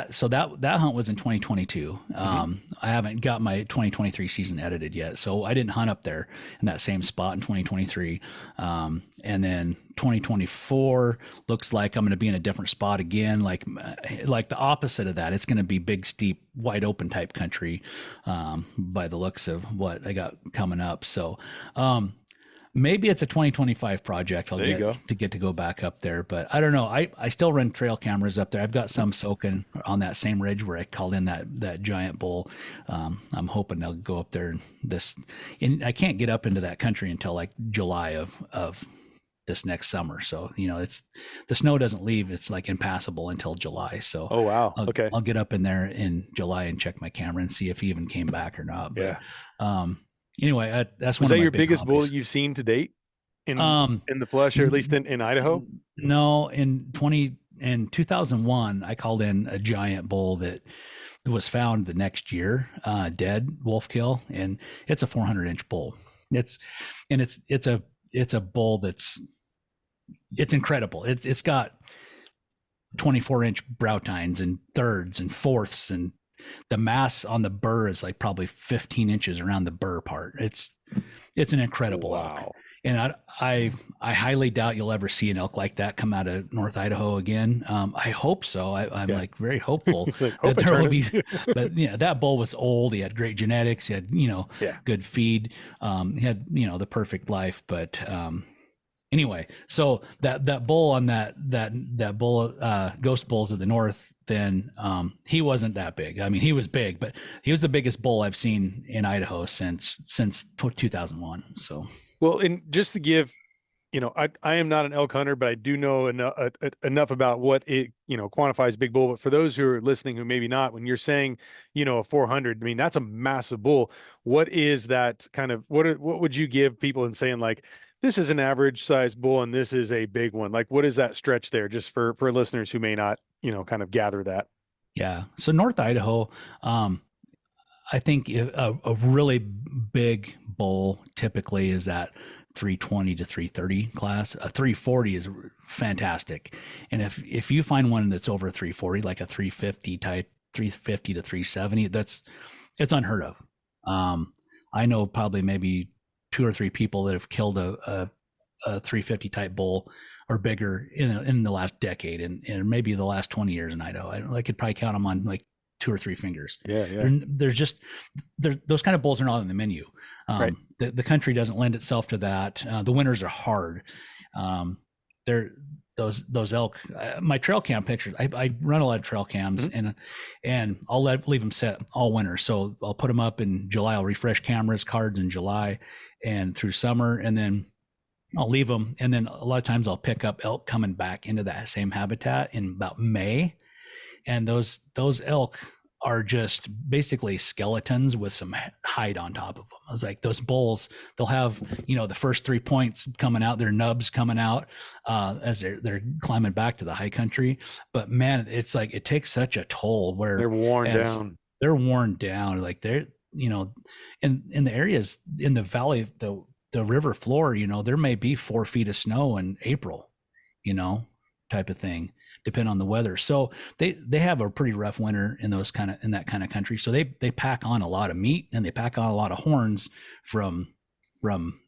so that hunt was in 2022. I haven't got my 2023 season edited yet, so I didn't hunt up there in that same spot in 2023. And then 2024 looks like I'm going to be in a different spot again, like the opposite of that. It's going to be big, steep, wide open type country, by the looks of what I got coming up. So, maybe it's a 2025 project. I'll get to go back up there, but I don't know. I still run trail cameras up there. I've got some soaking on that same ridge where I called in that giant bull. I'm hoping they'll go up there and I can't get up into that country until like July of this next summer. So, it's the snow doesn't leave. It's like impassable until July. So Oh, wow. I'll, Okay. I'll get up in there in July and check my camera and see if he even came back or not. But Yeah. anyway, that's Was one of that my your big biggest bull that hobbies. you've seen to date Um, in the flesh, or at least in Idaho? no, in 2001, I called in a giant bull that was found the next year, dead, wolf kill, and it's a 400-inch bull. It's and it's a bull it's incredible. It's got 24-inch brow tines and thirds and fourths, and the mass on the burr is like probably 15 inches around the burr part. It's an incredible elk, Wow. and I highly doubt you'll ever see an elk like that come out of North Idaho again. I hope so. I'm Yeah. like very hopeful Like, that hope I there turn will be. it. But that bull was old. He had great genetics. He had Yeah. good feed. He had the perfect life. But anyway, so that bull on that bull, ghost bulls of the north, then he wasn't that big. I mean, he was big, but he was the biggest bull I've seen in Idaho since 2001. So Well, and just to give, I am not an elk hunter, but I do know enough about what it, quantifies big bull. But for those who are listening who maybe not, when you're saying, a 400, I mean, that's a massive bull. What is that kind of, what would you give people in saying like, this is an average size bull and this is a big one? Like, what is that stretch there, just for listeners who may not, kind of gather that? yeah, so North Idaho, I think a really big bull typically is that 320 to 330 class. A 340 is fantastic, and if you find one that's over 340, like a 350 type, 350 to 370, it's unheard of. I know probably maybe two or three people that have killed a 350 type bull or bigger in the last decade, and maybe the last 20 years in Idaho. I could probably count them on like two or three fingers. Yeah. Yeah. They're just those kind of bulls are not on the menu. Right. The country doesn't lend itself to that. The winters are hard. They're those elk. My trail cam pictures. I run a lot of trail cams, and I'll leave them set all winter. So I'll put them up in July. I'll refresh cameras, cards in July, and through summer, and then I'll leave them. And then a lot of times I'll pick up elk coming back into that same habitat in about May, and those elk are just basically skeletons with some hide on top of them. I was like, those bulls, they'll have the first 3 points coming out, their nubs coming out as they're climbing back to the high country. But man, it's like it takes such a toll where They're worn down. They're worn down. Like they're in the areas in the valley, the river floor, there may be 4 feet of snow in April, type of thing, depending on the weather. So they have a pretty rough winter in that kind of country. So they pack on a lot of meat and they pack on a lot of horns from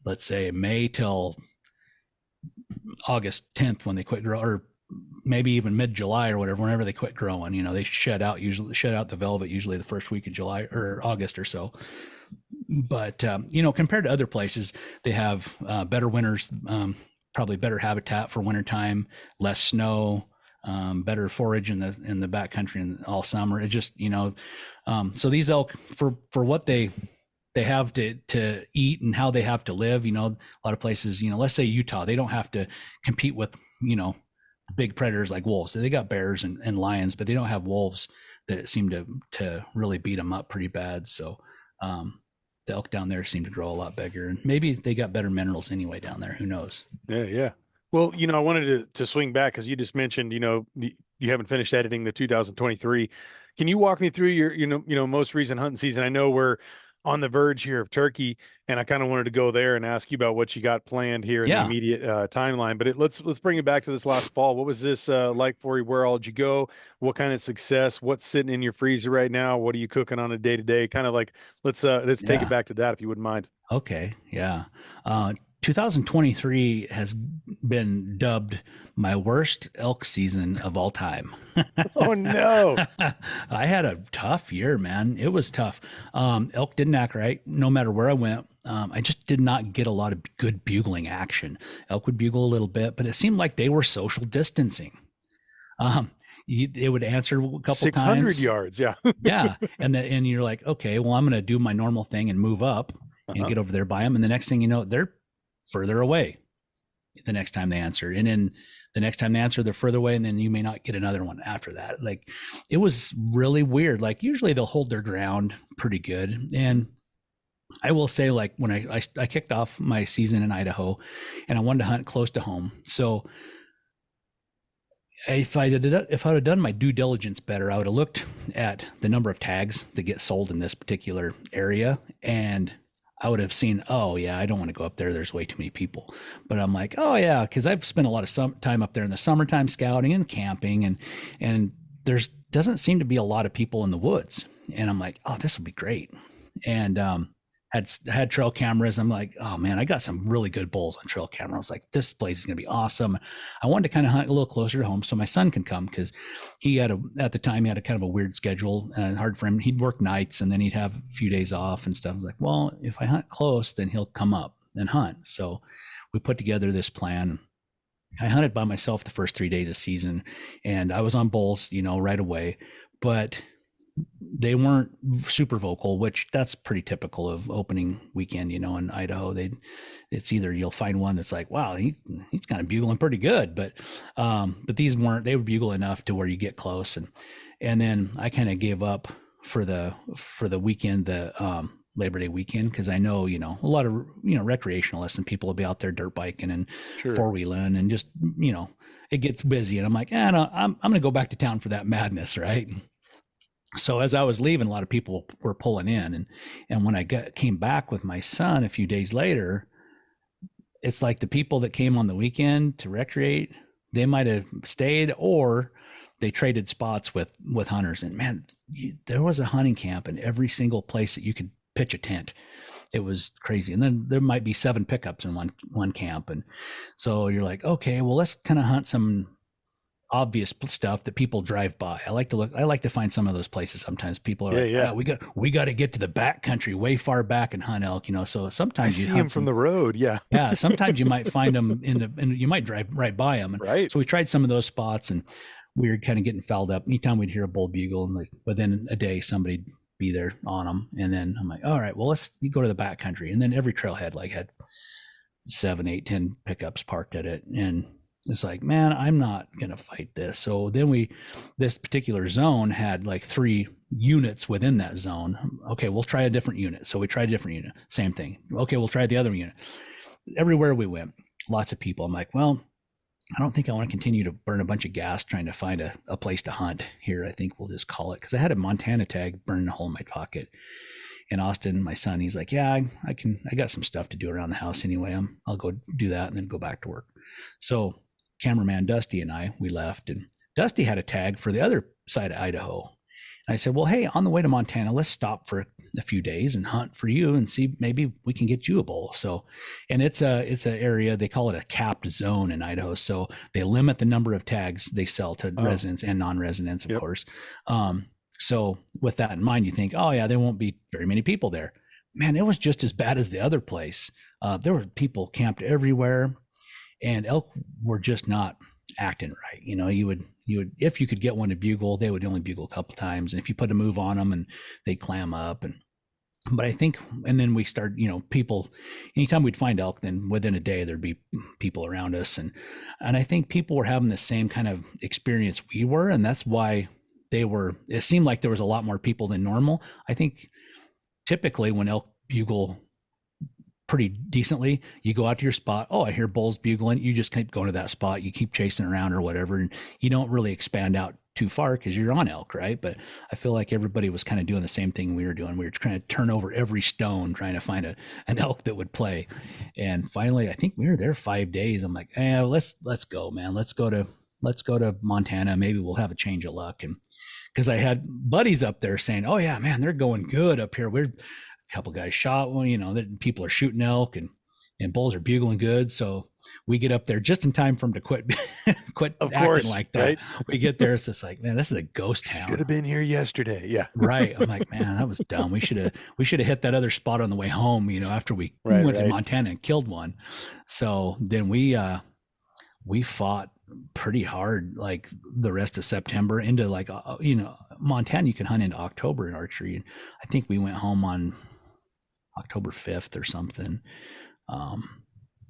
let's say May till August 10th when they quit growing, or maybe even mid-July or whatever, whenever they quit growing. They shed out the velvet usually the first week of July or August or so. But compared to other places, they have better winters, probably better habitat for wintertime, less snow, better forage in the backcountry all summer. It just so these elk for what they have to eat and how they have to live. A lot of places, let's say Utah, they don't have to compete with big predators like wolves. So they got bears and lions, but they don't have wolves that seem to really beat them up pretty bad. So the elk down there seem to grow a lot bigger, and maybe they got better minerals anyway down there. Who knows? Yeah. Yeah. Well, I wanted to swing back because you just mentioned, you haven't finished editing the 2023. Can you walk me through your, most recent hunting season? I know we're on the verge here of turkey, and I kind of wanted to go there and ask you about what you got planned here in the immediate timeline. But let's bring it back to this last fall. What was this like for you? Where all did you go? What kind of success? What's sitting in your freezer right now? What are you cooking on a day to day? Kind of like let's take it back to that if you wouldn't mind. Okay, yeah. 2023 has been dubbed my worst elk season of all time. Oh no. I had a tough year, man. It was tough. Elk didn't act right no matter where I went. I just did not get a lot of good bugling action. Elk would bugle a little bit, but it seemed like they were social distancing. It would answer a couple 600 times. yards. Yeah. Yeah. And you're like, okay, well, I'm going to do my normal thing and move up and get over there by them. And the next thing you know, they're further away. the next time they answer. And then the next time they answer, they're further away, and then you may not get another one after that. Like, it was really weird. Like, usually they'll hold their ground pretty good. And I will say, like, when I kicked off my season in Idaho, and I wanted to hunt close to home. So if I would have done my due diligence better, I would have looked at the number of tags that get sold in this particular area, and I would have seen, oh yeah, I don't want to go up there. There's way too many people. But I'm like, oh yeah, because I've spent a lot of time up there in the summertime scouting and camping, and there's doesn't seem to be a lot of people in the woods. And I'm like, oh, this will be great. And had trail cameras. I'm like, oh man, I got some really good bulls on trail camera. I was like, this place is gonna be awesome. I wanted to kind of hunt a little closer to home so my son can come, because at the time he had a kind of a weird schedule and hard for him. He'd work nights and then he'd have a few days off and stuff. I was like, well, if I hunt close, then he'll come up and hunt. So we put together this plan. I hunted by myself the first 3 days of season, and I was on bulls, right away, but they weren't super vocal, which that's pretty typical of opening weekend, in Idaho. It's either you'll find one that's like, wow, he's kind of bugling pretty good, but these weren't. They would bugle enough to where you get close, and then I kind of gave up for the weekend, the Labor Day weekend, because I know, a lot of recreationalists and people will be out there dirt biking and Sure. four-wheeling, and just it gets busy, and I'm like, no, I'm gonna go back to town for that madness, right? So as I was leaving, a lot of people were pulling in, and when I came back with my son a few days later, it's like the people that came on the weekend to recreate, they might have stayed, or they traded spots with hunters. And man, there was a hunting camp in every single place that you could pitch a tent. It was crazy. And then there might be 7 pickups in one camp, and so you're like, okay, well, let's kind of hunt some obvious stuff that people drive by. I like to find some of those places. Sometimes people are we got to get to the back country way far back and hunt elk, so sometimes I see them from the road. Yeah. Yeah, sometimes you might find them and you might drive right by them. And right. So we tried some of those spots, and we were kind of getting fouled up. Anytime we'd hear a bull bugle, and within a day somebody'd be there on them. And then I'm like, all right, well, let's go to the back country. And then every trailhead had 7, 8, 10 pickups parked at it, and it's like, man, I'm not going to fight this. So then this particular zone had 3 units within that zone. Okay, we'll try a different unit. So we tried a different unit. Same thing. Okay, we'll try the other unit. Everywhere we went, lots of people. I'm like, well, I don't think I want to continue to burn a bunch of gas trying to find a place to hunt here. I think we'll just call it, because I had a Montana tag burning a hole in my pocket. And Austin, my son, he's like, yeah, I got some stuff to do around the house anyway. I'll go do that and then go back to work. So cameraman Dusty and we left, and Dusty had a tag for the other side of Idaho. And I said, well, hey, on the way to Montana, let's stop for a few days and hunt for you and see, maybe we can get you a bull. So, and it's an area, they call it a capped zone in Idaho. So they limit the number of tags they sell to residents and non-residents, of course. So with that in mind, you think, oh yeah, there won't be very many people there. Man, it was just as bad as the other place. There were people camped everywhere, and elk were just not acting right. You would, if you could get one to bugle, they would only bugle a couple times. And if you put a move on them, and they'd clam up. But I think, and then we start, people, anytime we'd find elk, then within a day, there'd be people around us. And I think people were having the same kind of experience we were. And that's why it seemed like there was a lot more people than normal. I think typically when elk bugle pretty decently, you go out to your spot. Oh, I hear bulls bugling. You just keep going to that spot. You keep chasing around or whatever, and you don't really expand out too far because you're on elk, right? But I feel like everybody was kind of doing the same thing we were doing. We were trying to turn over every stone, trying to find an elk that would play. And finally, I think we were there 5 days. I'm like, let's go, man. Let's go to Montana. Maybe we'll have a change of luck. And because I had buddies up there saying, oh yeah, man, they're going good up here. We're a couple guys shot one, that people are shooting elk and bulls are bugling good. So we get up there just in time for them to quit of acting course, like that. Right? We get there, it's just like, man, this is a ghost town. Should have been here yesterday. Yeah. Right. I'm like, man, that was dumb. We should have hit that other spot on the way home, after we went to Montana and killed one. So then we fought pretty hard, like the rest of September into Montana, you can hunt into October in archery. And I think we went home on October 5th or something.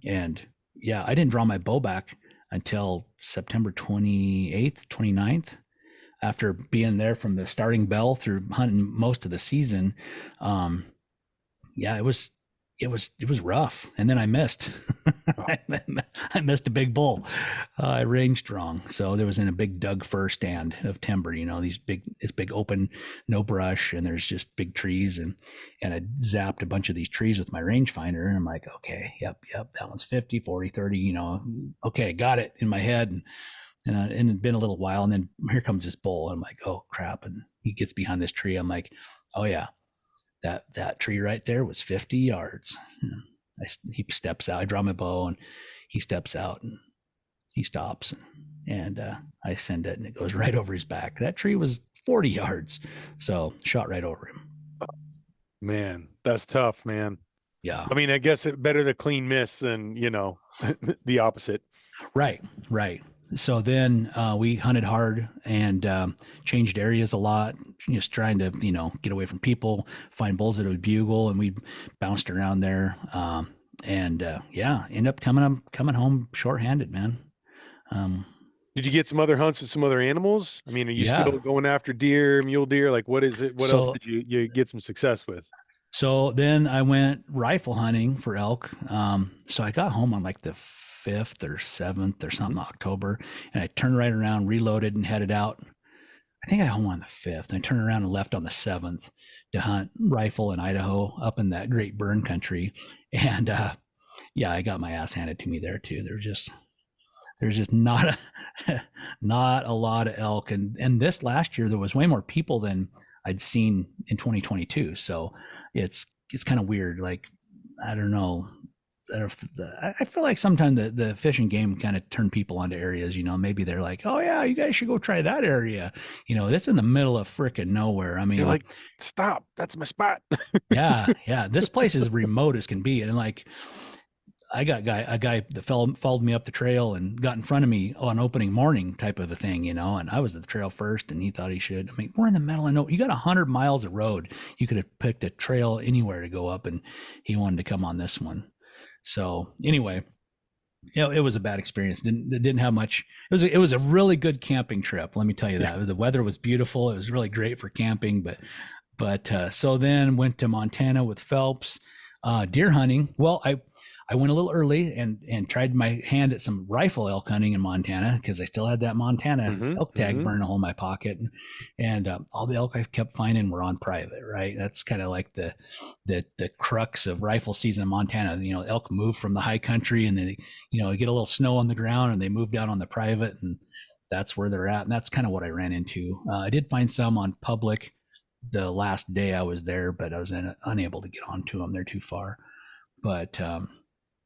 And yeah, I didn't draw my bow back until September 28th, 29th, after being there from the starting bell through hunting most of the season. Um, yeah, it was rough. And then I missed. Oh, I missed a big bull. I ranged wrong. So there was in a big dug fir stand of timber, this big open, no brush, and there's just big trees. And I zapped a bunch of these trees with my rangefinder. And I'm like, okay, yep, that one's 50, 40, 30, okay, got it in my head. And it'd been a little while. And then here comes this bull. And I'm like, oh, crap. And he gets behind this tree. I'm like, oh, yeah, that tree right there was 50 yards. He steps out. I draw my bow, and he steps out, and he stops, and I send it, and it goes right over his back. That tree was 40 yards, so shot right over him. man, that's tough, man. Yeah, I mean, I guess it better the clean miss than, the opposite. right. So then we hunted hard and changed areas a lot, just trying to get away from people, find bulls that would bugle, and we bounced around there. And yeah, end up coming home shorthanded, man. Um, Did you get some other hunts with some other animals? I mean, are you yeah. still going after deer, mule deer? Like, what is it? What else So did you get some success with? so then I went rifle hunting for elk. So I got home on like the 5th or 7th or something October, and I turned right around, reloaded, and headed out. I think I got home on the 5th. I turned around and left on the 7th to hunt rifle in Idaho up in that great burn country. And yeah, I got my ass handed to me there too. There's just not not a lot of elk, and this last year there was way more people than I'd seen in 2022. So it's kind of weird. Like, I don't know. I feel like sometimes the fish and game kind of turn people onto areas. Maybe they're like, oh yeah, you guys should go try that area. That's in the middle of freaking nowhere. I You're mean, like, stop, that's my spot. yeah. This place is remote as can be, and like I got a guy that followed me up the trail and got in front of me on opening morning type of a thing, and I was at the trail first, and he thought he should. I mean, we're in the middle of you got 100 miles of road. You could have picked a trail anywhere to go up, and he wanted to come on this one. So anyway, it was a bad experience. Didn't have much. It was a really good camping trip. Let me tell you Yeah. that. The weather was beautiful. It was really great for camping, but so then went to Montana with Phelps, deer hunting. Well, I went a little early and tried my hand at some rifle elk hunting in Montana because I still had that Montana elk tag burning a hole in my pocket, and all the elk I kept finding were on private. Right, that's kind of like the crux of rifle season in Montana. Elk move from the high country, and they get a little snow on the ground, and they move down on the private, and that's where they're at. And that's kind of what I ran into. I did find some on public the last day I was there, but I was unable to get onto them. They're too far. But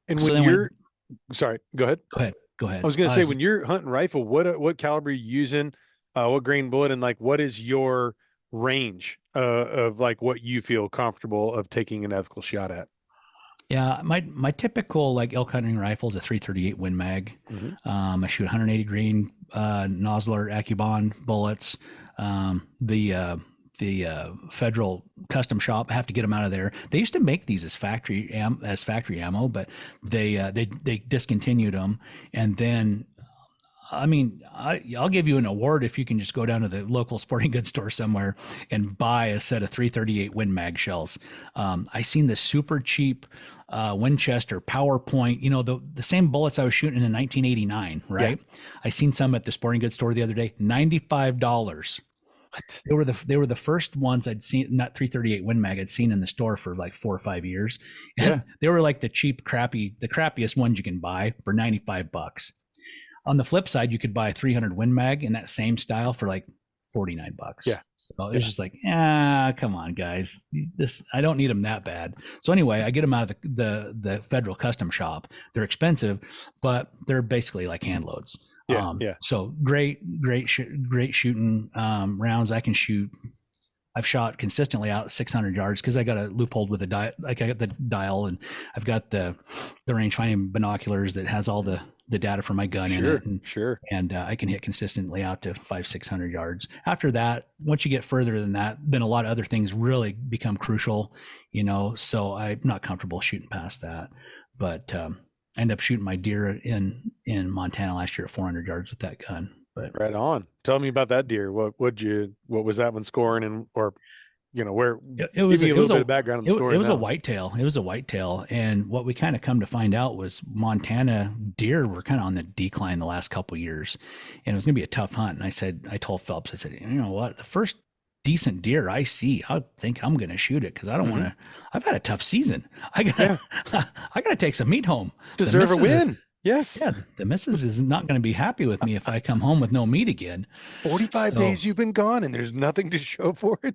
And so when then went. you're, sorry, go ahead. Go ahead. Go I ahead. was gonna say when you're hunting rifle, what caliber are you using? What grain bullet, and like what is your range of like what you feel comfortable of taking an ethical shot at? Yeah, my typical like elk hunting rifle is a 338 Win Mag. Hmm. I shoot 180 grain Nosler AccuBond bullets. The federal custom shop, I have to get them out of there. They used to make these as factory ammo, but they discontinued them. And then I mean, I'll give you an award if you can just go down to the local sporting goods store somewhere and buy a set of 338 Win Mag shells. I seen this super cheap Winchester PowerPoint, the same bullets I was shooting in 1989, Yeah. right? I seen some at the sporting goods store the other day, $95. What? They were the first ones I'd seen, not 338 Win Mag, I'd seen in the store for like 4 or 5 years, and Yeah. they were like the crappiest ones you can buy for $95. On the flip side, you could buy a 300 Win Mag in that same style for like $49. Yeah. So it was Yeah. just like, come on, guys. I don't need them that bad. So anyway, I get them out of the federal custom shop. They're expensive, but they're basically like hand loads. Yeah. Yeah. So great shooting rounds. I've shot consistently out 600 yards because I got a loophole with a dial. Like I got the dial, and I've got the rangefinder binoculars that has all the data for my gun in Sure. it, and Sure. I can hit consistently out to 500-600 yards. After that, once you get further than that, then a lot of other things really become crucial. So I'm not comfortable shooting past that. But ended up shooting my deer in Montana last year at 400 yards with that gun. But Right on. Tell me about that deer. What was that one scoring, and or where, it give was me a it little was bit a of background on the it story on was a that one. whitetail. It was a whitetail, and what we kind of come to find out was Montana deer were kind of on the decline the last couple of years, and it was gonna be a tough hunt. And I told Phelps, I said, you know what, the first decent deer I see, I think I'm gonna shoot it because I don't want Hmm. to. I've had a tough season. I gotta Yeah. I gotta take some meat home. The Deserve a missus is win. Yes. Yeah, the missus is not going to be happy with me if I come home with no meat again. 45 So days you've been gone and there's nothing to show for it.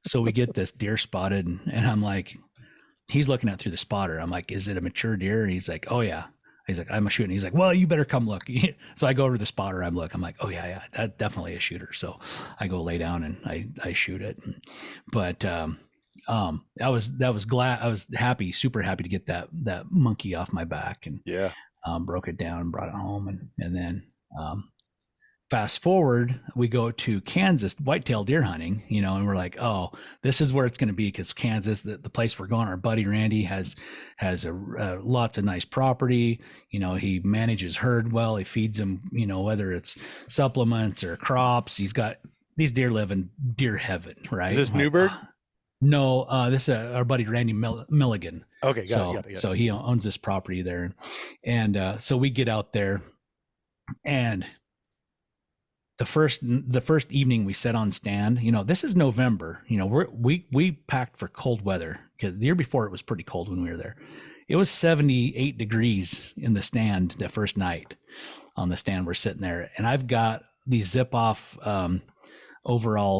so we get this deer spotted, and I'm like, he's looking at through the spotter. I'm like, is it a mature deer? And he's like, oh yeah. He's like, I'm a shooting. He's like, well, you better come look. So I go over to the spotter. I'm like, oh yeah, that's definitely a shooter. So I go lay down and I shoot it. But I was glad, I was happy, super happy to get that monkey off my back, and Yeah. broke it down and brought it home, and then fast forward, we go to Kansas whitetail deer hunting, and we're like, oh, this is where it's going to be, because Kansas, the place we're going, our buddy Randy has lots of nice property. He manages herd well. He feeds them, whether it's supplements or crops. He's got these deer live in deer heaven, Is right? this I'm like, Newberg? oh, no, this is our buddy Randy Milligan. Okay, got it, So got it, got it. so he owns this property there, and so we get out there, and the first evening we set on stand, this is November. We packed for cold weather, because the year before it was pretty cold when we were there. It was 78 degrees in the stand the first night. On the stand we're sitting there, and I've got these zip off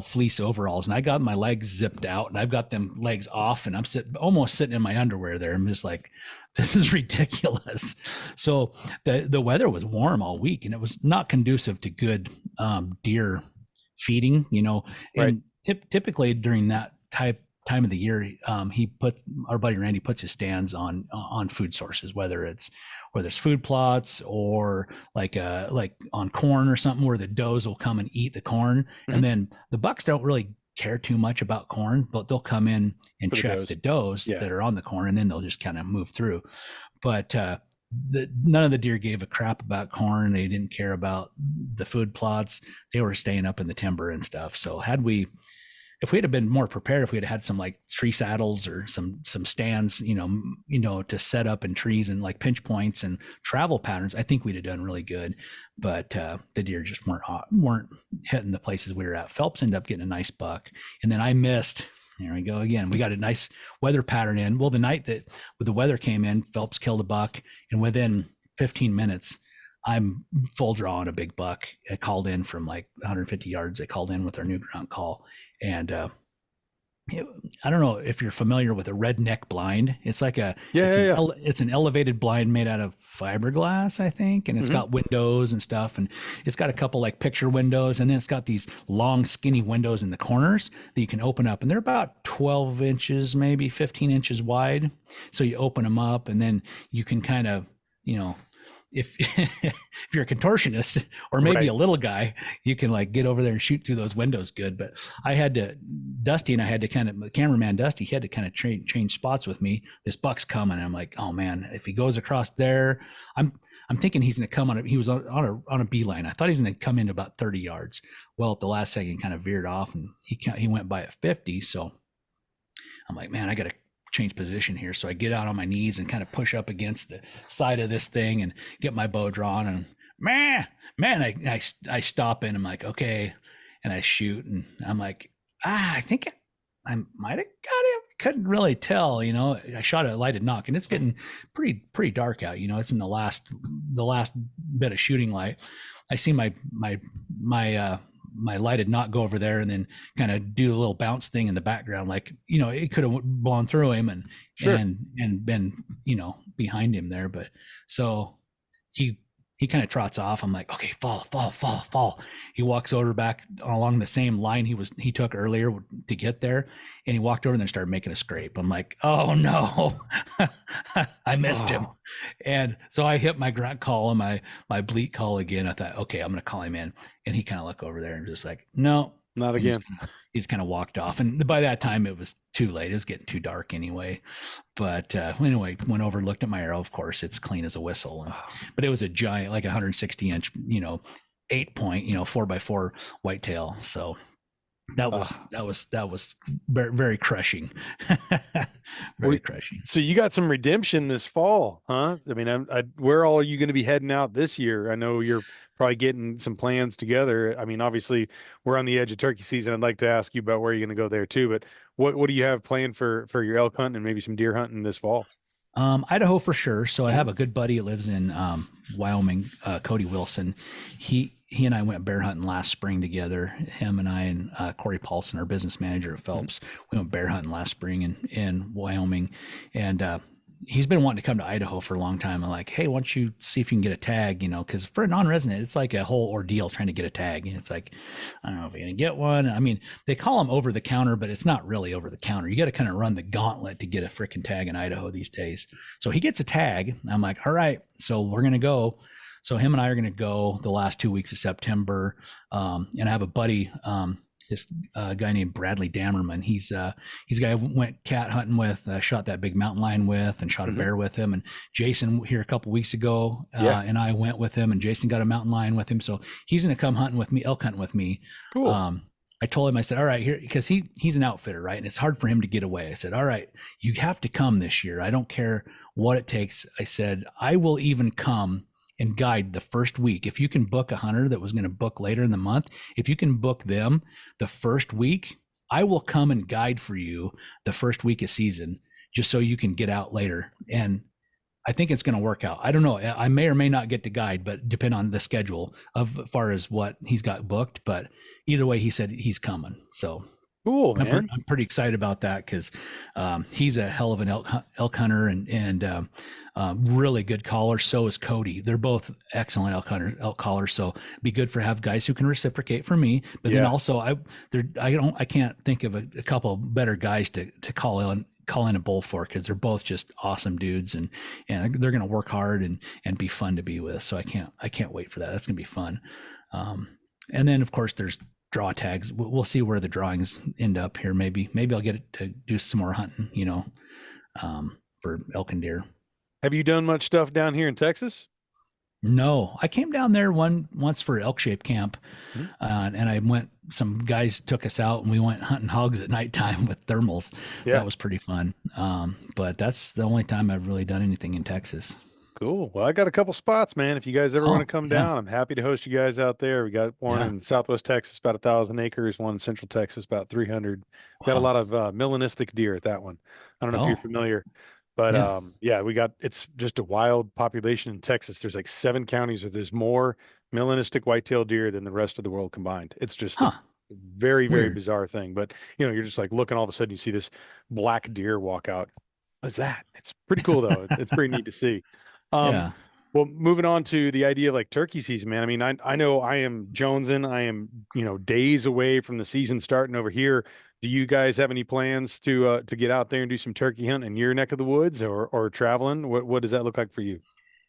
fleece overalls, and I got my legs zipped out, and I've got them legs off, and I'm almost sitting in my underwear there. I'm just like, this is ridiculous. So the weather was warm all week, and it was not conducive to good deer feeding, Right. and typically during that time of the year, our buddy Randy puts his stands on food sources, whether it's food plots, or like on corn or something, where the does will come and eat the corn. Hmm. And then the bucks don't really care too much about corn, but they'll come in and For the check does. the does Yeah. that are on the corn, and then they'll just kind of move through. But none of the deer gave a crap about corn. They didn't care about the food plots. They were staying up in the timber and stuff. So if we had been more prepared, if we had some like tree saddles or some stands, to set up in trees, and like pinch points and travel patterns, I think we'd have done really good. But the deer just weren't hitting the places we were at. Phelps ended up getting a nice buck, and then I missed. Here we go again. We got a nice weather pattern in. Well, the night that the weather came in, Phelps killed a buck, and within 15 minutes, I'm full draw on a big buck. I called in from like 150 yards. I called in with our new ground call, and I don't know if you're familiar with a redneck blind. It's like Yeah, yeah, yeah. it's an elevated blind made out of fiberglass, I think, and it's Hmm. got windows and stuff, and it's got a couple like picture windows, and then it's got these long, skinny windows in the corners that you can open up, and they're about 12 inches, maybe 15 inches wide. So you open them up, and then you can kind of, if if you're a contortionist, or maybe Right. a little guy, you can like get over there and shoot through those windows good. But Dusty and I had to kind of, cameraman Dusty, he had to kind of change spots with me. This buck's coming, and I'm like, oh man, if he goes across there, I'm thinking he's going to come he was on a beeline. I thought he was going to come in about 30 yards. Well, at the last second, kind of veered off, and he went by at 50. So I'm like, man, I got to change position here. So I get out on my knees and kind of push up against the side of this thing and get my bow drawn, and I stop in. I'm like, okay. And I shoot, and I'm like, I think I might have got him. Couldn't really tell, I shot a lighted knock, and it's getting pretty dark out. It's in the last bit of shooting light. I see my lighted knot go over there, and then kind of do a little bounce thing in the background, like it could have blown through him and Sure. and been behind him there. But so he kind of trots off. I'm like, okay, fall. He walks over back along the same line he took earlier to get there, and he walked over and then started making a scrape. I'm like, oh no, I missed him. Oh, And so I hit my grunt call and my bleat call again. I thought, okay, I'm gonna call him in, and he kind of looked over there and just like, no, Not And again. he just kind of walked off. And by that time, it was too late. It was getting too dark anyway. But anyway, went over, looked at my arrow. Of course, it's clean as a whistle. But it was a giant, like 160-inch, 8 point, 4x4 whitetail. So that was very, very crushing. We, Very crushing. so you got some redemption this fall, huh? I mean, where all are you going to be heading out this year? I know you're probably getting some plans together. I mean, obviously we're on the edge of turkey season. I'd like to ask you about where you're going to go there too, but what do you have planned for your elk hunting and maybe some deer hunting this fall? Idaho for sure. So I Mhm. have a good buddy that lives in Wyoming, Cody Wilson. He and I went bear hunting last spring together. Him and I and Corey Paulson, our business manager at Mhm. Phelps, we went bear hunting last spring in Wyoming, and he's been wanting to come to Idaho for a long time. I'm like, hey, why don't you see if you can get a tag? Because for a non-resident, it's like a whole ordeal trying to get a tag, and it's like, I don't know if you're gonna get one. I mean, they call them over the counter, but it's not really over the counter. You got to kind of run the gauntlet to get a freaking tag in Idaho these days. So he gets a tag. I'm like, all right, so we're gonna go. So him and I are going to go the last 2 weeks of September, and I have a buddy, this guy named Bradley Dammerman. He's a guy I went cat hunting with, shot that big mountain lion with, and shot a Mhm. bear with him. And Jason here a couple weeks ago, Yeah, and I went with him, and Jason got a mountain lion with him. So he's going to come hunting with me, elk hunting with me. cool. Um, I told him, I said, all right, here, because he's an outfitter, right? And it's hard for him to get away. I said, all right, you have to come this year. I don't care what it takes. I said, I will even come and guide the first week. If you can book a hunter that was going to book later in the month, if you can book them the first week, I will come and guide for you the first week of season just so you can get out later. And I think it's going to work out. I don't know. I may or may not get to guide, but depend on the schedule of as far as what he's got booked. But either way, he said he's coming. So Cool, man. I'm pretty excited about that because he's a hell of an elk hunter and really good caller. So is Cody. They're both excellent elk callers. So it'd be good for have guys who can reciprocate for me. But then Yeah. also I can't think of a couple better guys to call in a bull for because they're both just awesome dudes and they're going to work hard and be fun to be with. So I can't wait for that. That's going to be fun. And then of course there's draw tags. We'll see where the drawings end up here. Maybe I'll get it to do some more hunting, for elk and deer. Have you done much stuff down here in Texas? No, I came down there once for elk shape camp, Mhm. and I went. Some guys took us out, and we went hunting hogs at nighttime with thermals. Yeah. That was pretty fun. But that's the only time I've really done anything in Texas. Cool. Well, I got a couple spots, man. If you guys ever want to Oh, come yeah, down, I'm happy to host you guys out there. We got one yeah. in Southwest Texas, about 1,000 acres, one in Central Texas, about 300. Got a Wow. lot of melanistic deer at that one. I don't know if you're Oh, familiar, but yeah. yeah, it's just a wild population in Texas. There's like 7 counties where there's more melanistic whitetail deer than the rest of the world combined. It's just a Huh. very, very Weird. bizarre thing. But you're just like looking, all of a sudden you see this black deer walk out. What's that? It's pretty cool though. It's pretty neat to see. Um, Yeah. well, moving on to the idea of like turkey season, man. I mean, I know I am jonesing. I am, days away from the season starting over here. Do you guys have any plans to get out there and do some turkey hunting in your neck of the woods or traveling? What does that look like for you?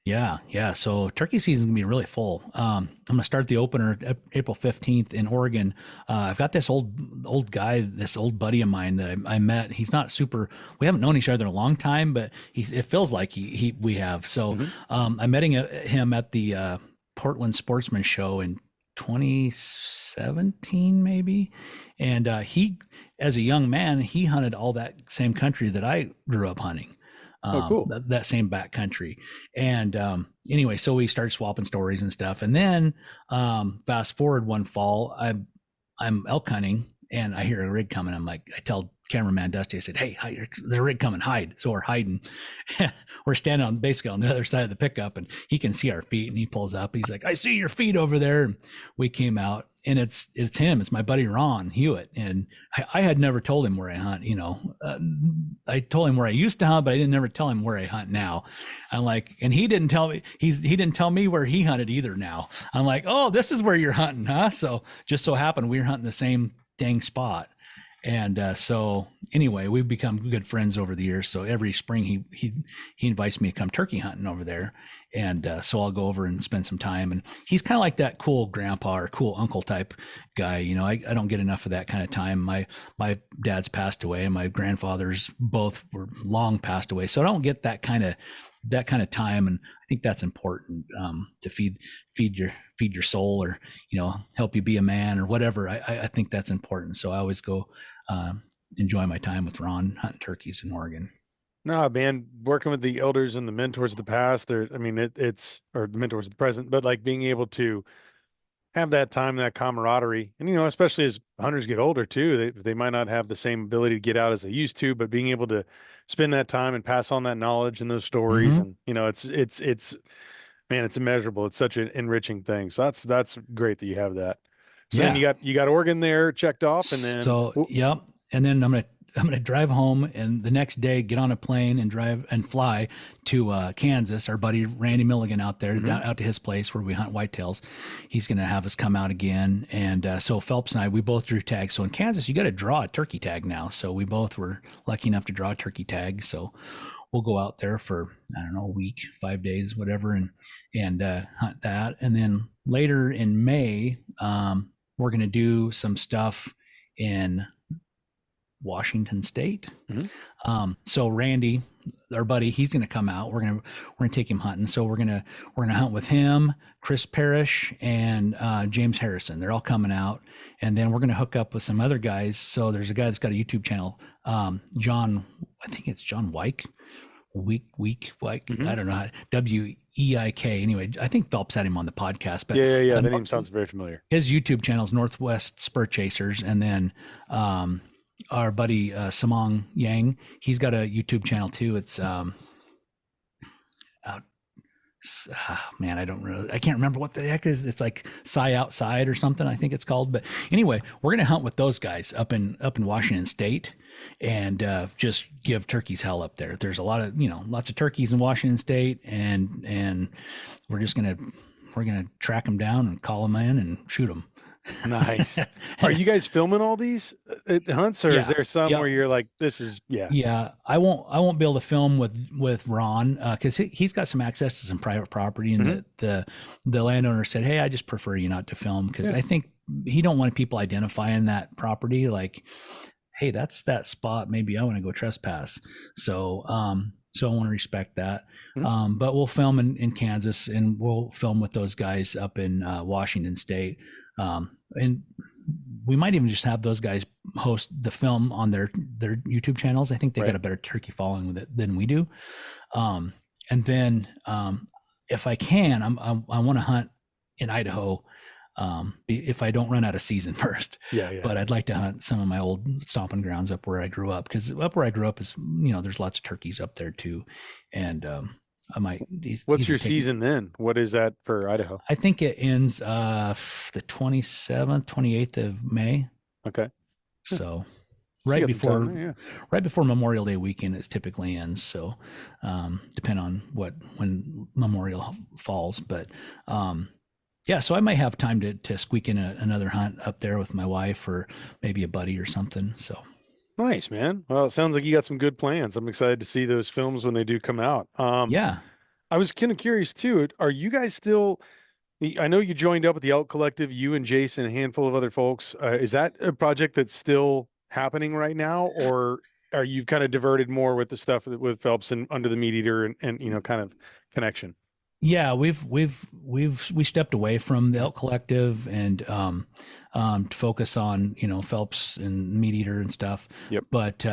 Yeah, yeah. So turkey season gonna be really full. I'm gonna start the opener April 15th in Oregon. I've got this old guy, this old buddy of mine that I met. He's not super. We haven't known each other a long time, but it feels like we have. So Hmm. I met him at the Portland Sportsman Show in 2017, maybe. And he, as a young man, he hunted all that same country that I grew up hunting. Oh, cool. That same back country. And anyway, so we started swapping stories and stuff. And then fast forward one fall, I'm elk hunting and I hear a rig coming. I tell cameraman Dusty, I said, hey, there's a rig coming, hide. So we're hiding. We're standing basically on the other side of the pickup and he can see our feet and he pulls up. He's like, I see your feet over there. And we came out and it's him. It's my buddy Ron Hewitt. And I had never told him where I hunt. I told him where I used to hunt, but I didn't never tell him where I hunt now. I'm like, and he didn't tell me. He didn't tell me where he hunted either. Now I'm like, oh, this is where you're hunting, huh? So just so happened we were hunting the same dang spot. And so anyway, we've become good friends over the years. So every spring he invites me to come turkey hunting over there, and so I'll go over and spend some time. And he's kind of like that cool grandpa or cool uncle type guy. I don't get enough of that kind of time. My dad's passed away, and my grandfathers both were long passed away, so I don't get that kind of time. And I think that's important, to feed your soul, or help you be a man or whatever. I think that's important. So I always go enjoy my time with Ron hunting turkeys in Oregon. No, man, working with the elders and the mentors of the past, I mean, it's, or the mentors of the present, but like being able to have that time, that camaraderie. And, especially as hunters get older too, they might not have the same ability to get out as they used to, but being able to spend that time and pass on that knowledge and those stories. Mm-hmm. And, man, it's immeasurable. It's such an enriching thing. So that's great that you have that. So then Yeah. you got Oregon there checked off, and then, So, yep. And then I'm gonna drive home, and the next day get on a plane and drive and fly to Kansas. Our buddy Randy Milligan out there, Mhm. down, out to his place where we hunt whitetails. He's gonna have us come out again, and so Phelps and I, we both drew tags. So in Kansas, you got to draw a turkey tag now. So we both were lucky enough to draw a turkey tag. So we'll go out there for, I don't know, a week, 5 days, whatever, and hunt that. And then later in May, we're gonna do some stuff in Washington State. Mhm. So Randy, our buddy, he's going to come out. We're gonna take him hunting. So we're gonna hunt with him, Chris Parrish, and James Harrison. They're all coming out, and then we're gonna hook up with some other guys. So there's a guy that's got a YouTube channel, John. I think it's John Weippe. Week. Mhm. I don't know how, Weik. Anyway, I think Phelps had him on the podcast, but Yeah. That name sounds very familiar. his YouTube channel is Northwest Spur Chasers, and then our buddy Samong Yang, he's got a YouTube channel too. It's uh, man, I can't remember what the heck is. It's like Sci Outside or something, I think it's called. But anyway, we're gonna hunt with those guys up in Washington State, and just give turkeys hell up there. There's lots of turkeys in Washington State, and we're just gonna we're gonna track them down and call them in and shoot them. Nice. Are you guys filming all these hunts, or is Yeah. there some Yep. where you're like, this is, yeah. Yeah, I won't be able to film with Ron, because he's got some access to some private property, and Mhm. the landowner said, "Hey, I just prefer you not to film, because Yeah. I think he don't want people identifying that property, like, hey, that's that spot. Maybe I want to go trespass." So I want to respect that. Mhm. But we'll film in Kansas, and we'll film with those guys up in Washington State. And we might even just have those guys host the film on their YouTube channels. I think they got Right. a better turkey following with it than we do. And then if I can, I want to hunt in Idaho, if I don't run out of season first. Yeah. But I'd like to hunt some of my old stomping grounds up where I grew up, because up where I grew up is, there's lots of turkeys up there too, and I might What's either your take. season then? What is that for Idaho? I think it ends the 27th, 28th of May. Okay. Yeah. So So you right got some time before there, yeah. right before Memorial Day weekend, it typically ends. So depend on when Memorial falls, but yeah. So I might have time to squeak in another hunt up there with my wife, or maybe a buddy or something. So Nice, man. Well, it sounds like you got some good plans. I'm excited to see those films when they do come out. yeah. I was kind of curious too. Are you guys still? I know you joined up with the Elk Collective, you and Jason, a handful of other folks. Is that a project that's still happening right now, or are you kind of diverted more with the stuff with Phelps and under the MeatEater and kind of connection? Yeah, we stepped away from the Elk Collective, and to focus on Phelps and MeatEater and stuff. Yep. But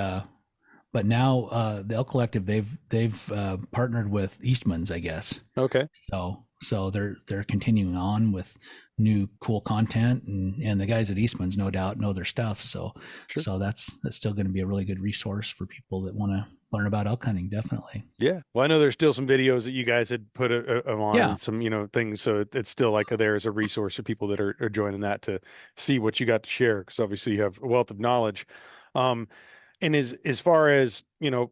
now the Elk Collective, they've partnered with Eastman's, I guess. Okay. So they're continuing on with new cool content, and the guys at Eastman's no doubt know their stuff. So Sure. so that's still going to be a really good resource for people that want to learn about elk hunting. Definitely. Yeah. Well, I know there's still some videos that you guys had put on, Yeah. and some, things. So it's still like there is a resource for people that are joining that to see what you got to share. Because obviously you have a wealth of knowledge. And as far as,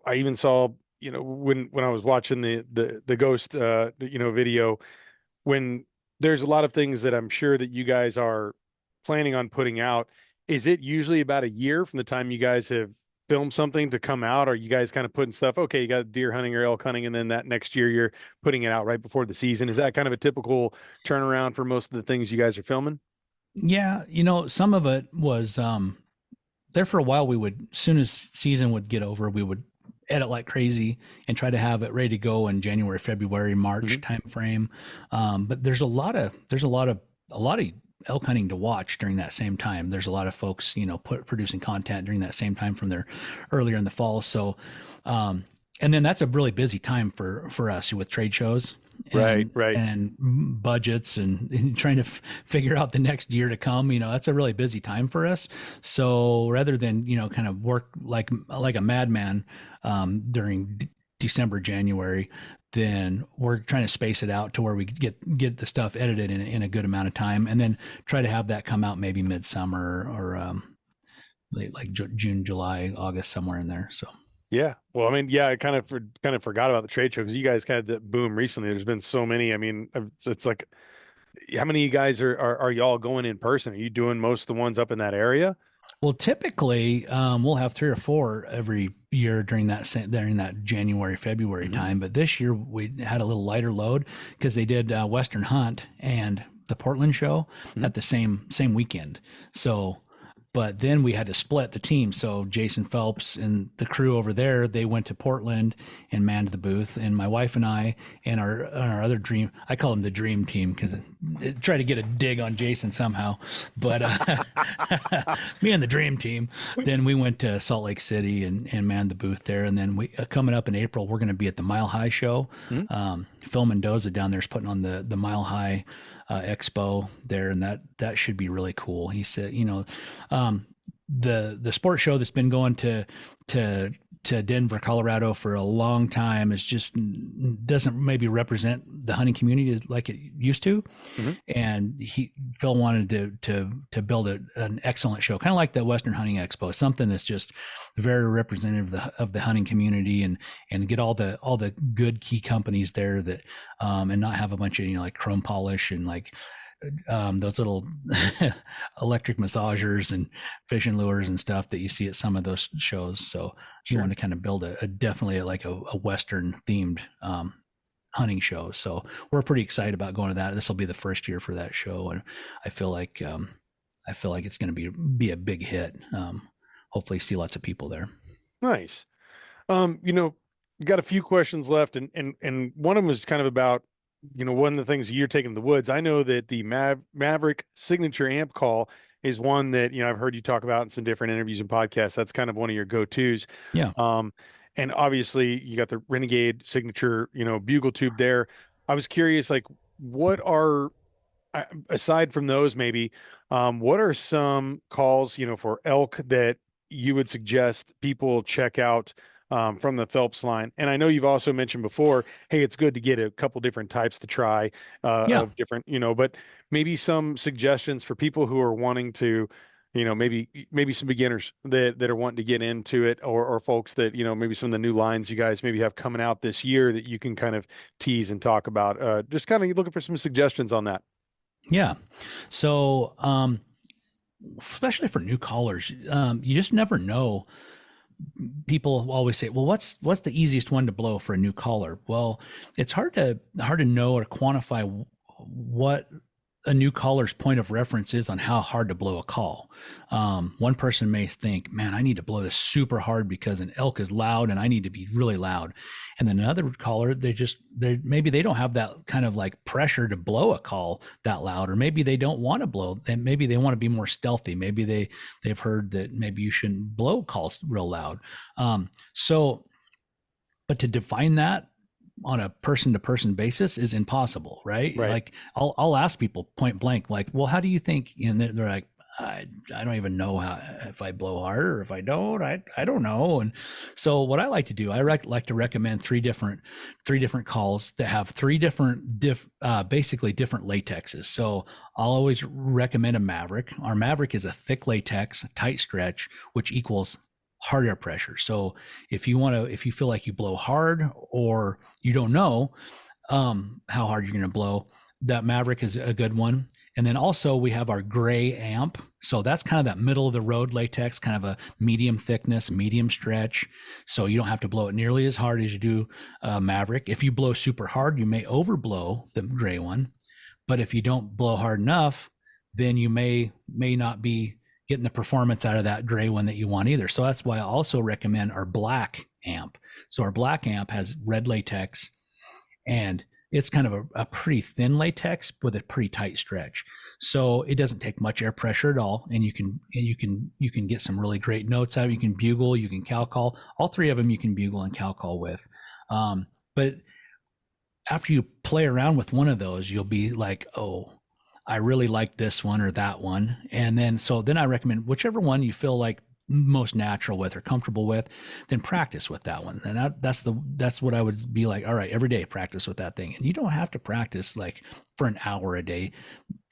I even saw, when I was watching the ghost, video, when there's a lot of things that I'm sure that you guys are planning on putting out. is it usually about a year from the time you guys have filmed something to come out? Or you guys kind of putting stuff, okay, you got deer hunting or elk hunting, and then that next year you're putting it out right before the season? Is that kind of a typical turnaround for most of the things you guys are filming? Yeah, some of it was there for a while. We would, as soon as season would get over, we would edit like crazy and try to have it ready to go in January, February, March Hmm. time frame. But there's a lot of elk hunting to watch during that same time. There's a lot of folks, producing content during that same time from their earlier in the fall. So, and then that's a really busy time for us with trade shows Right, and right. budgets and trying to figure out the next year to come. That's a really busy time for us. So rather than kind of work like a madman during December, January, then we're trying to space it out to where we get the stuff edited in a good amount of time, and then try to have that come out maybe midsummer or like June, July, August, somewhere in there. So Yeah. Well, I mean, yeah, I kind of forgot about the trade show because you guys had that boom recently. There's been so many. I mean, it's like, how many of you guys are y'all going in person? Are you doing most of the ones up in that area? well, typically we'll have 3 or 4 every year during that January, February Hmm. time. But this year we had a little lighter load because they did Western Hunt and the Portland show Hmm. at the same weekend. So, but then we had to split the team. So Jason Phelps and the crew over there, they went to Portland and manned the booth, and my wife and I and our other dream, I call him the dream team because try to get a dig on Jason somehow, but me and the dream team. Then we went to Salt Lake City and manned the booth there, and then we coming up in April, we're going to be at the Mile High show. Hmm. Phil Mendoza down there is putting on the Mile High expo there, and that should be really cool. He said, um, the sports show that's been going to Denver, Colorado for a long time is just doesn't maybe represent the hunting community like it used to. Hmm. And Phil wanted to build an excellent show, kind of like the Western Hunting Expo, something that's just very representative of the hunting community, and get all the good key companies there that and not have a bunch of like chrome polish and like those little electric massagers and fishing lures and stuff that you see at some of those shows. So he Sure. wanted to kind of build a definitely like a Western themed hunting show. So we're pretty excited about going to that. This will be the first year for that show, and I feel like it's going to be a big hit. Hopefully, see lots of people there. Nice. You know, we got a few questions left, and one of them is kind of about, one of the things you're taking in the woods. I know that the Maverick signature amp call is one that, I've heard you talk about in some different interviews and podcasts. That's kind of one of your go-tos. Yeah, Um, and obviously you got the Renegade signature, bugle tube there. I was curious, like, what are aside from those, maybe, what are some calls, for elk that you would suggest people check out from the Phelps line? And I know you've also mentioned before, hey, it's good to get a couple different types to try yeah. of different, but maybe some suggestions for people who are wanting to, maybe some beginners that are wanting to get into it, or folks that, maybe some of the new lines you guys maybe have coming out this year that you can kind of tease and talk about. Just kind of looking for some suggestions on that. Yeah. So, especially for new callers, you just never know. People always say, "Well, what's the easiest one to blow for a new caller?" Well, it's hard to know or quantify what a new caller's point of reference is on how hard to blow a call. One person may think, "Man, I need to blow this super hard because an elk is loud, and I need to be really loud." And then another caller, maybe they don't have that kind of like pressure to blow a call that loud, or maybe they don't want to blow. And maybe they want to be more stealthy. Maybe they've heard that maybe you shouldn't blow calls real loud. So, but to define that on a person to person basis is impossible, right? Right. Like I'll ask people point blank, like, well, how do you think? And they're like, I don't even know how, if I blow hard or if I don't, I don't know. And so what I like to do, like to recommend three different calls that have three different basically different latexes. So I'll always recommend a Maverick. Our Maverick is a thick latex, tight stretch, which equals hard air pressure. So if you feel like you blow hard or you don't know how hard you're going to blow, that Maverick is a good one. And then also we have our gray amp. So that's kind of that middle of the road latex, kind of a medium thickness, medium stretch. So you don't have to blow it nearly as hard as you do Maverick. If you blow super hard, you may overblow the gray one. But if you don't blow hard enough, then you may not be getting the performance out of that gray one that you want either. So that's why I also recommend our black amp. So our black amp has red latex, and it's kind of a pretty thin latex with a pretty tight stretch. So it doesn't take much air pressure at all, and you can get some really great notes out of it. You can bugle, you can cow call. All three of them you can bugle and cow call with. But after you play around with one of those, you'll be like, oh, I really like this one or that one. And then I recommend whichever one you feel like most natural with or comfortable with, then practice with that one. And that's what I would be like, all right, every day practice with that thing. And you don't have to practice like for an hour a day.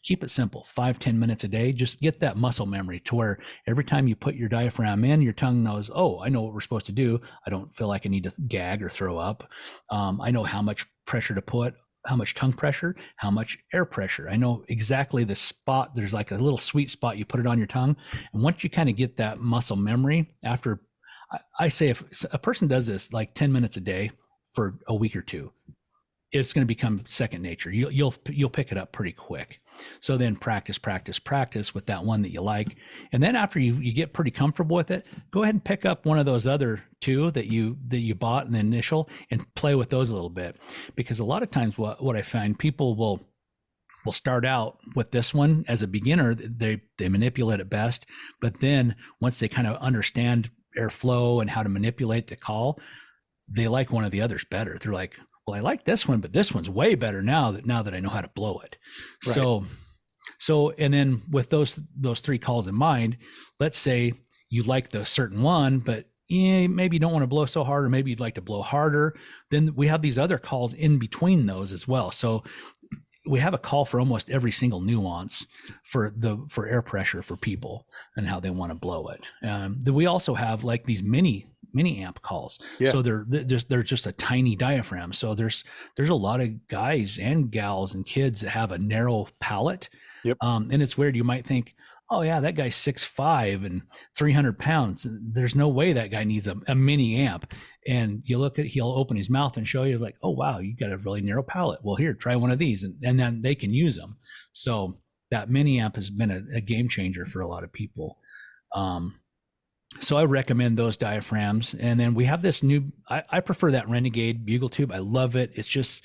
Keep it simple, 5-10 minutes a day. Just get that muscle memory to where every time you put your diaphragm in, your tongue knows, oh, I know what we're supposed to do. I don't feel like I need to gag or throw up. I know how much pressure to put, how much tongue pressure, how much air pressure. I know exactly the spot. There's like a little sweet spot. You put it on your tongue. And once you kind of get that muscle memory, after I say if a person does this like 10 minutes a day for a week or two, it's going to become second nature. You'll pick it up pretty quick. So then practice with that one that you like. And then after you get pretty comfortable with it, go ahead and pick up one of those other two that you bought in the initial and play with those a little bit. Because a lot of times what I find, people will start out with this one as a beginner. They manipulate it best. But then once they kind of understand airflow and how to manipulate the call, they like one of the others better. They're like, well, I like this one, but this one's way better now that I know how to blow it. Right. So, and then with those three calls in mind, let's say you like the certain one, but maybe you don't want to blow so hard, or maybe you'd like to blow harder. Then we have these other calls in between those as well. So we have a call for almost every single nuance for air pressure for people and how they want to blow it. Then we also have like these mini amp calls. Yeah. So they're just a tiny diaphragm. So there's a lot of guys and gals and kids that have a narrow palate. Yep. And it's weird. You might think, oh yeah, that guy's 6'5" and 300 pounds. There's no way that guy needs a mini amp. And he'll open his mouth and show you like, oh wow, you got a really narrow palate. Well, here, try one of these, and then they can use them. So that mini amp has been a game changer for a lot of people. So I recommend those diaphragms. And then we have this new, I prefer that Renegade bugle tube. I love it. It just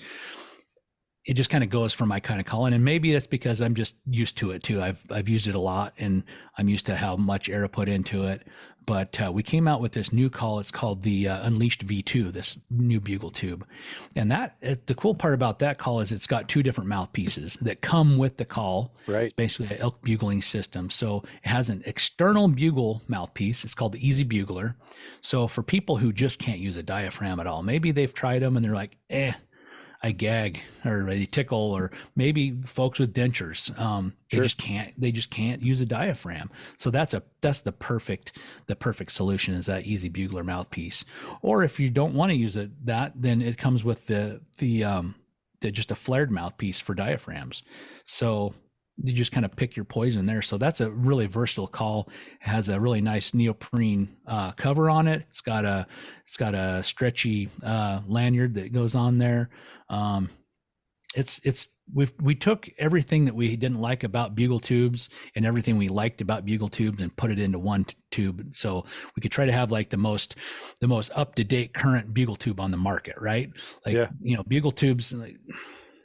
kind of goes for my kind of calling. And maybe that's because I'm just used to it too. I've used it a lot, and I'm used to how much air I put into it. But we came out with this new call. It's called the Unleashed V2, this new bugle tube. And the cool part about that call is it's got two different mouthpieces that come with the call. Right. It's basically an elk bugling system. So it has an external bugle mouthpiece. It's called the Easy Bugler. So for people who just can't use a diaphragm at all, maybe they've tried them and they're like, I gag, or they tickle, or maybe folks with dentures, they just can't use a diaphragm. So that's the perfect solution, is that Easy Bugler mouthpiece. Or if you don't want to use then it comes with the just a flared mouthpiece for diaphragms. So you just kind of pick your poison there. So that's a really versatile call. It has a really nice neoprene cover on it. It's got a stretchy lanyard that goes on there. We took everything that we didn't like about bugle tubes and everything we liked about bugle tubes and put it into one tube. So we could try to have like the most up-to-date current bugle tube on the market, right? Like, bugle tubes, like,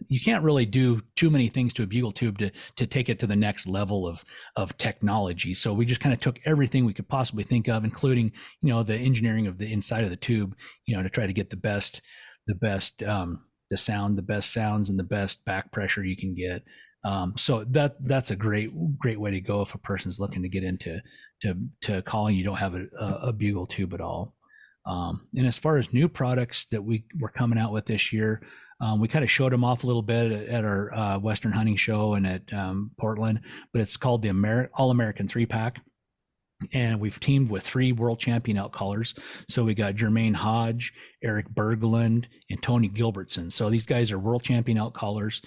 you can't really do too many things to a bugle tube to take it to the next level of technology. So we just kind of took everything we could possibly think of, including, the engineering of the inside of the tube, to try to get the best sound, the best sounds, and the best back pressure you can get. So that's a great way to go if a person's looking to get into calling. You don't have a bugle tube at all. And as far as new products that we're coming out with this year, we kind of showed them off a little bit at our Western Hunting Show and at Portland, but it's called the All-American 3-Pack. And we've teamed with 3 world champion elk callers. So we got Jermaine Hodge, Eric Berglund, and Tony Gilbertson. So these guys are world champion elk callers.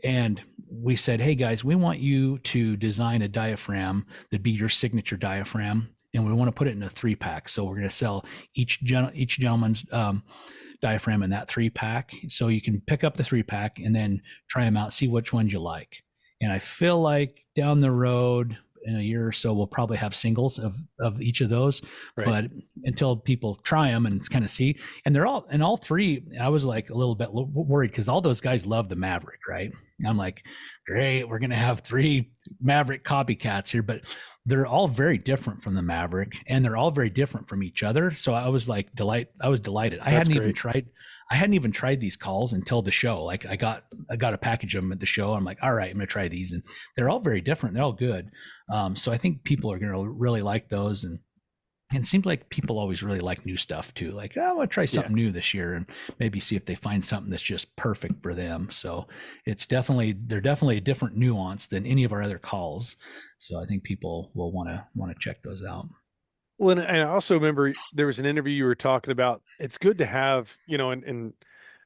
And we said, hey guys, we want you to design a diaphragm that'd be your signature diaphragm, and we want to put it in a 3-pack. So we're going to sell each gentleman's diaphragm in that 3-pack. So you can pick up the 3-pack and then try them out, see which ones you like. And I feel like down the road in a year or so, we'll probably have singles of each of those. Right. But until people try them and kind of see, and they're all three, I was like a little bit worried because all those guys love the Maverick, right? I'm like, great, we're going to have 3 Maverick copycats here, but they're all very different from the Maverick, and they're all very different from each other. So I was like I was delighted. I hadn't even tried these calls until the show. Like I got a package of them at the show. I'm like, all right, I'm gonna try these, and they're all very different. They're all good. So I think people are gonna really like those, and it seems like people always really like new stuff too. Like, oh, I want to try something new this year and maybe see if they find something that's just perfect for them. So they're definitely a different nuance than any of our other calls. So I think people will want to check those out. Well, and I also remember there was an interview you were talking about. It's good to have, and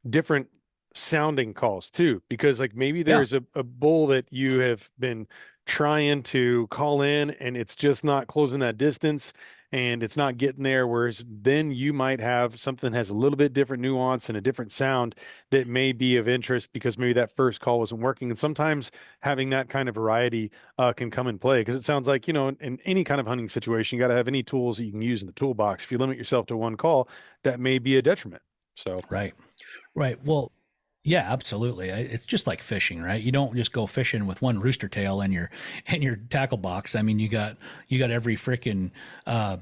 different sounding calls too, because like maybe there's a bull that you have been trying to call in and it's just not closing that distance and it's not getting there. Whereas then you might have something that has a little bit different nuance and a different sound that may be of interest because maybe that first call wasn't working. And sometimes having that kind of variety can come in play because it sounds like, in any kind of hunting situation, you got to have any tools that you can use in the toolbox. If you limit yourself to one call, that may be a detriment. So, Right. Well, yeah, absolutely. It's just like fishing, right? You don't just go fishing with one rooster tail in your tackle box. I mean, you got every freaking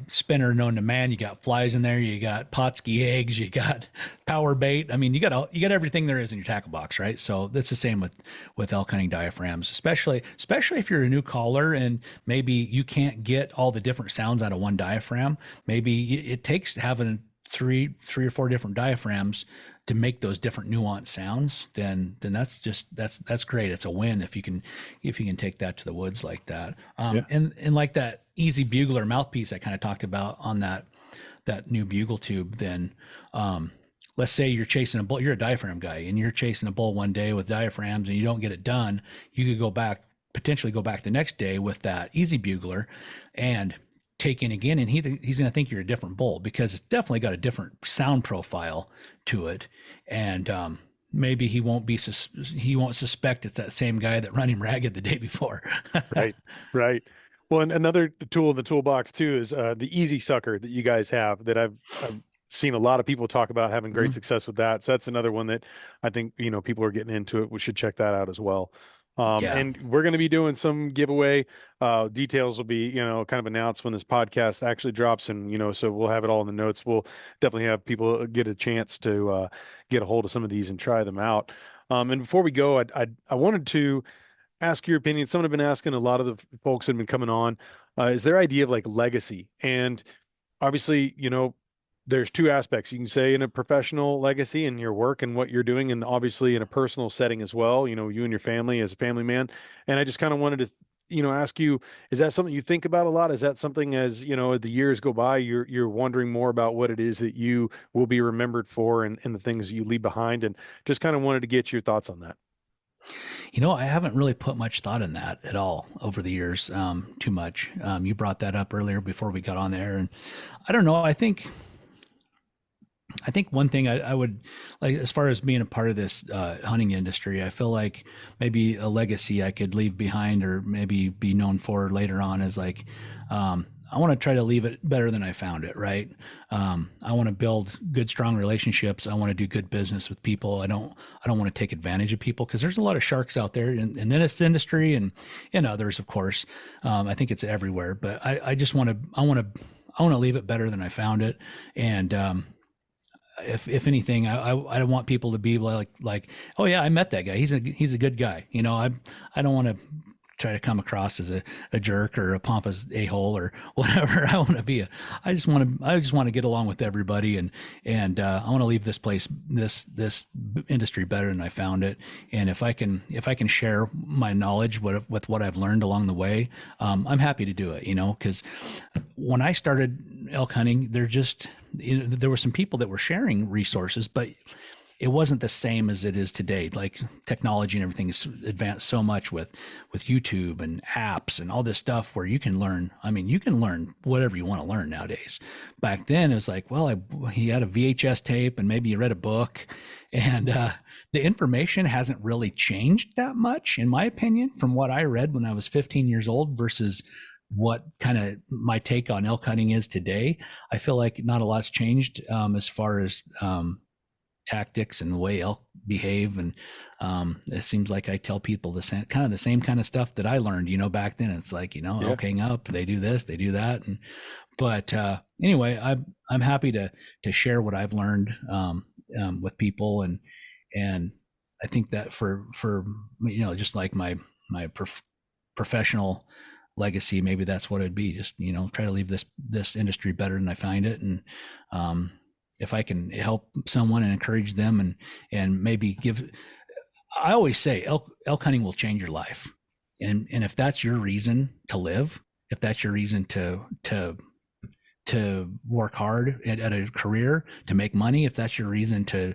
spinner known to man. You got flies in there. You got Potski eggs. You got power bait. I mean, you got everything there is in your tackle box, right? So that's the same with elk hunting diaphragms, especially if you're a new caller and maybe you can't get all the different sounds out of one diaphragm. Maybe it takes having three or four different diaphragms to make those different nuanced sounds, then that's great. It's a win if you can take that to the woods like that. And like that easy bugler mouthpiece I kind of talked about on that new bugle tube, then let's say you're chasing a bull, you're a diaphragm guy and you're chasing a bull one day with diaphragms and you don't get it done, you could potentially go back the next day with that easy bugler and take in again, and he's going to think you're a different bull because it's definitely got a different sound profile to it, and maybe he won't suspect it's that same guy that run him ragged the day before. Right. Well, and another tool in the toolbox too is the easy sucker that you guys have that I've seen a lot of people talk about having great success with that. So that's another one that I think people are getting into it. We should check that out as well. And we're going to be doing some giveaway details will be, kind of announced when this podcast actually drops. And, so we'll have it all in the notes. We'll definitely have people get a chance to get a hold of some of these and try them out. And before we go, I wanted to ask your opinion. Someone have been asking a lot of the folks that have been coming on, is their idea of like legacy. And obviously, there's two aspects. You can say in a professional legacy in your work and what you're doing, and obviously in a personal setting as well, you and your family as a family man. And I just kind of wanted to, ask you, is that something you think about a lot? Is that something as, the years go by, you're wondering more about what it is that you will be remembered for and the things that you leave behind? And just kind of wanted to get your thoughts on that. I haven't really put much thought in that at all over the years, too much. You brought that up earlier before we got on there, and I don't know. I think one thing I would like, as far as being a part of this hunting industry, I feel like maybe a legacy I could leave behind or maybe be known for later on is like, I want to try to leave it better than I found it. Right. I want to build good, strong relationships. I want to do good business with people. I don't want to take advantage of people because there's a lot of sharks out there in this industry and in others, of course. I think it's everywhere, but I want to leave it better than I found it. And, if anything, I want people to be like, oh yeah, I met that guy. He's a good guy. I don't want to try to come across as a jerk or a pompous a-hole or whatever. I just want to get along with everybody and I want to leave this industry better than I found it. And if I can share my knowledge with what I've learned along the way, I'm happy to do it, because when I started elk hunting, there were some people that were sharing resources, but it wasn't the same as it is today. Like technology and everything has advanced so much with YouTube and apps and all this stuff where you can learn. I mean, you can learn whatever you want to learn nowadays. Back then, it was like, well, he had a VHS tape and maybe you read a book, and the information hasn't really changed that much, in my opinion, from what I read when I was 15 years old versus what kind of my take on elk hunting is today. I feel like not a lot's changed as far as tactics and the way elk behave. And it seems like I tell people the same kind of stuff that I learned, back then. It's like, Yeah. elk hang up, they do this, they do that. But anyway, I'm happy to share what I've learned with people. And I think that for just like my professional legacy, maybe that's what it'd be. Just try to leave this industry better than I find it. And if I can help someone and encourage them and maybe give, I always say elk hunting will change your life. And if that's your reason to live, if that's your reason to work hard at a career, to make money, if that's your reason to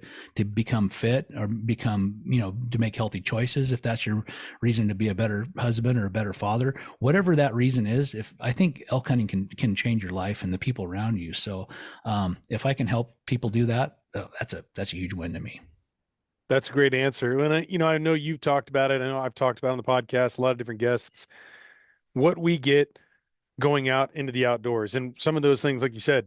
become fit or become, to make healthy choices, if that's your reason to be a better husband or a better father, whatever that reason is, if I think elk hunting can change your life and the people around you. So if I can help people do that, that's a huge win to me. That's a great answer. And I know you've talked about it. I know I've talked about it on the podcast, a lot of different guests, what we get going out into the outdoors and some of those things, like you said,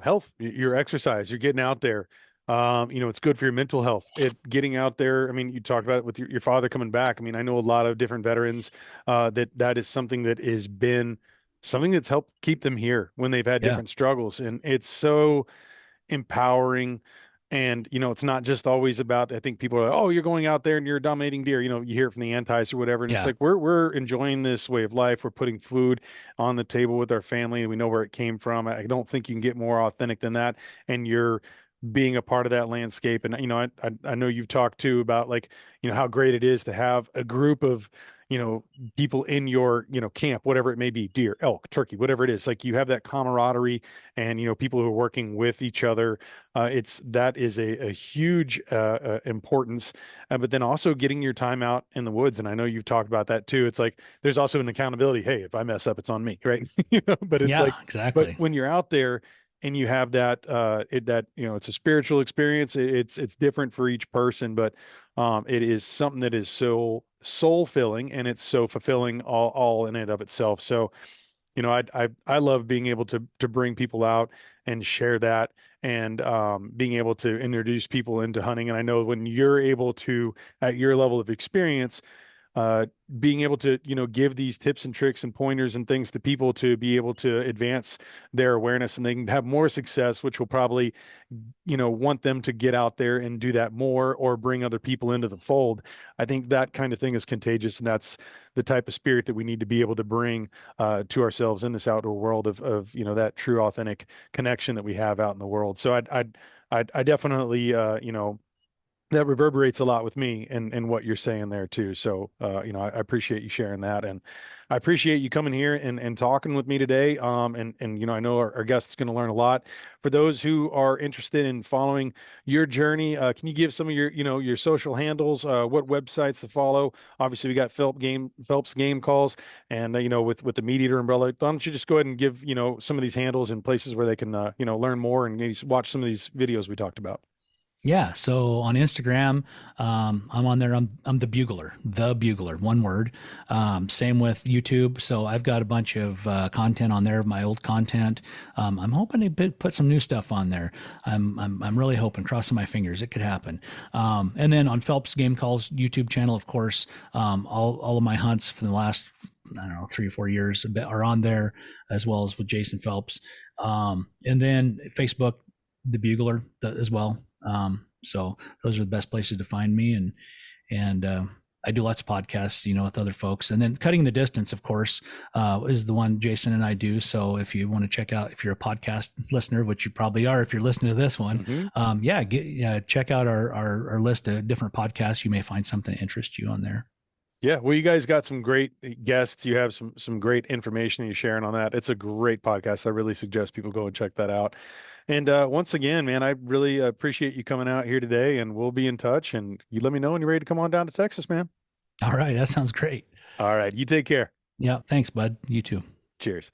health, your exercise, you're getting out there. It's good for your mental health. Getting out there. I mean, you talked about it with your father coming back. I mean, I know a lot of different veterans, that is something that has been something that's helped keep them here when they've had Yeah. different struggles. And it's so empowering. And, it's not just always about, I think people are, oh, you're going out there and you're dominating deer. You hear it from the antis or whatever. And it's Yeah. like, we're enjoying this way of life. We're putting food on the table with our family. And we know where it came from. I don't think you can get more authentic than that. And you're being a part of that landscape. And, I know you've talked too about like, how great it is to have a group of, people in your, camp, whatever it may be, deer, elk, turkey, whatever it is. Like you have that camaraderie and, people who are working with each other. That is a huge importance. But then also getting your time out in the woods. And I know you've talked about that too. It's like there's also an accountability. Hey, if I mess up, it's on me, right? But it's Yeah, like, but exactly. when you're out there and you have that, it's a spiritual experience. It's different for each person, but it is something that is so soul filling and it's so fulfilling all in and of itself. So, I love being able to bring people out and share that and being able to introduce people into hunting. And I know when you're able to, at your level of experience, uh, being able to, give these tips and tricks and pointers and things to people to be able to advance their awareness and they can have more success, which will probably, want them to get out there and do that more or bring other people into the fold. I think that kind of thing is contagious. And that's the type of spirit that we need to be able to bring to ourselves in this outdoor world of, that true authentic connection that we have out in the world. So I definitely, that reverberates a lot with me and what you're saying there too. So, I appreciate you sharing that and I appreciate you coming here and talking with me today. And I know our guest is going to learn a lot. For those who are interested in following your journey, can you give some of your social handles, what websites to follow? Obviously we got Phelps Game Calls and, with the MeatEater umbrella. Why don't you just go ahead and give, some of these handles and places where they can, learn more and maybe watch some of these videos we talked about. Yeah. So on Instagram, I'm on there. I'm the Bugler, one word. Same with YouTube. So I've got a bunch of content on there, my old content. I'm hoping to put some new stuff on there. I'm really hoping, crossing my fingers, it could happen. And then on Phelps Game Calls YouTube channel, of course, all of my hunts for the last, I don't know, 3 or 4 years are on there, as well as with Jason Phelps. And then Facebook, the Bugler as well. So those are the best places to find me. And I do lots of podcasts, with other folks. And then Cutting the Distance, of course, is the one Jason and I do. So if you want to check out, if you're a podcast listener, which you probably are, if you're listening to this one, check out our list of different podcasts. You may find something that interests you on there. Yeah, well, you guys got some great guests. You have some great information that you're sharing on that. It's a great podcast. I really suggest people go and check that out. And once again, man, I really appreciate you coming out here today, and we'll be in touch. And you let me know when you're ready to come on down to Texas, man. All right, that sounds great. All right, you take care. Yeah, thanks, bud. You too. Cheers.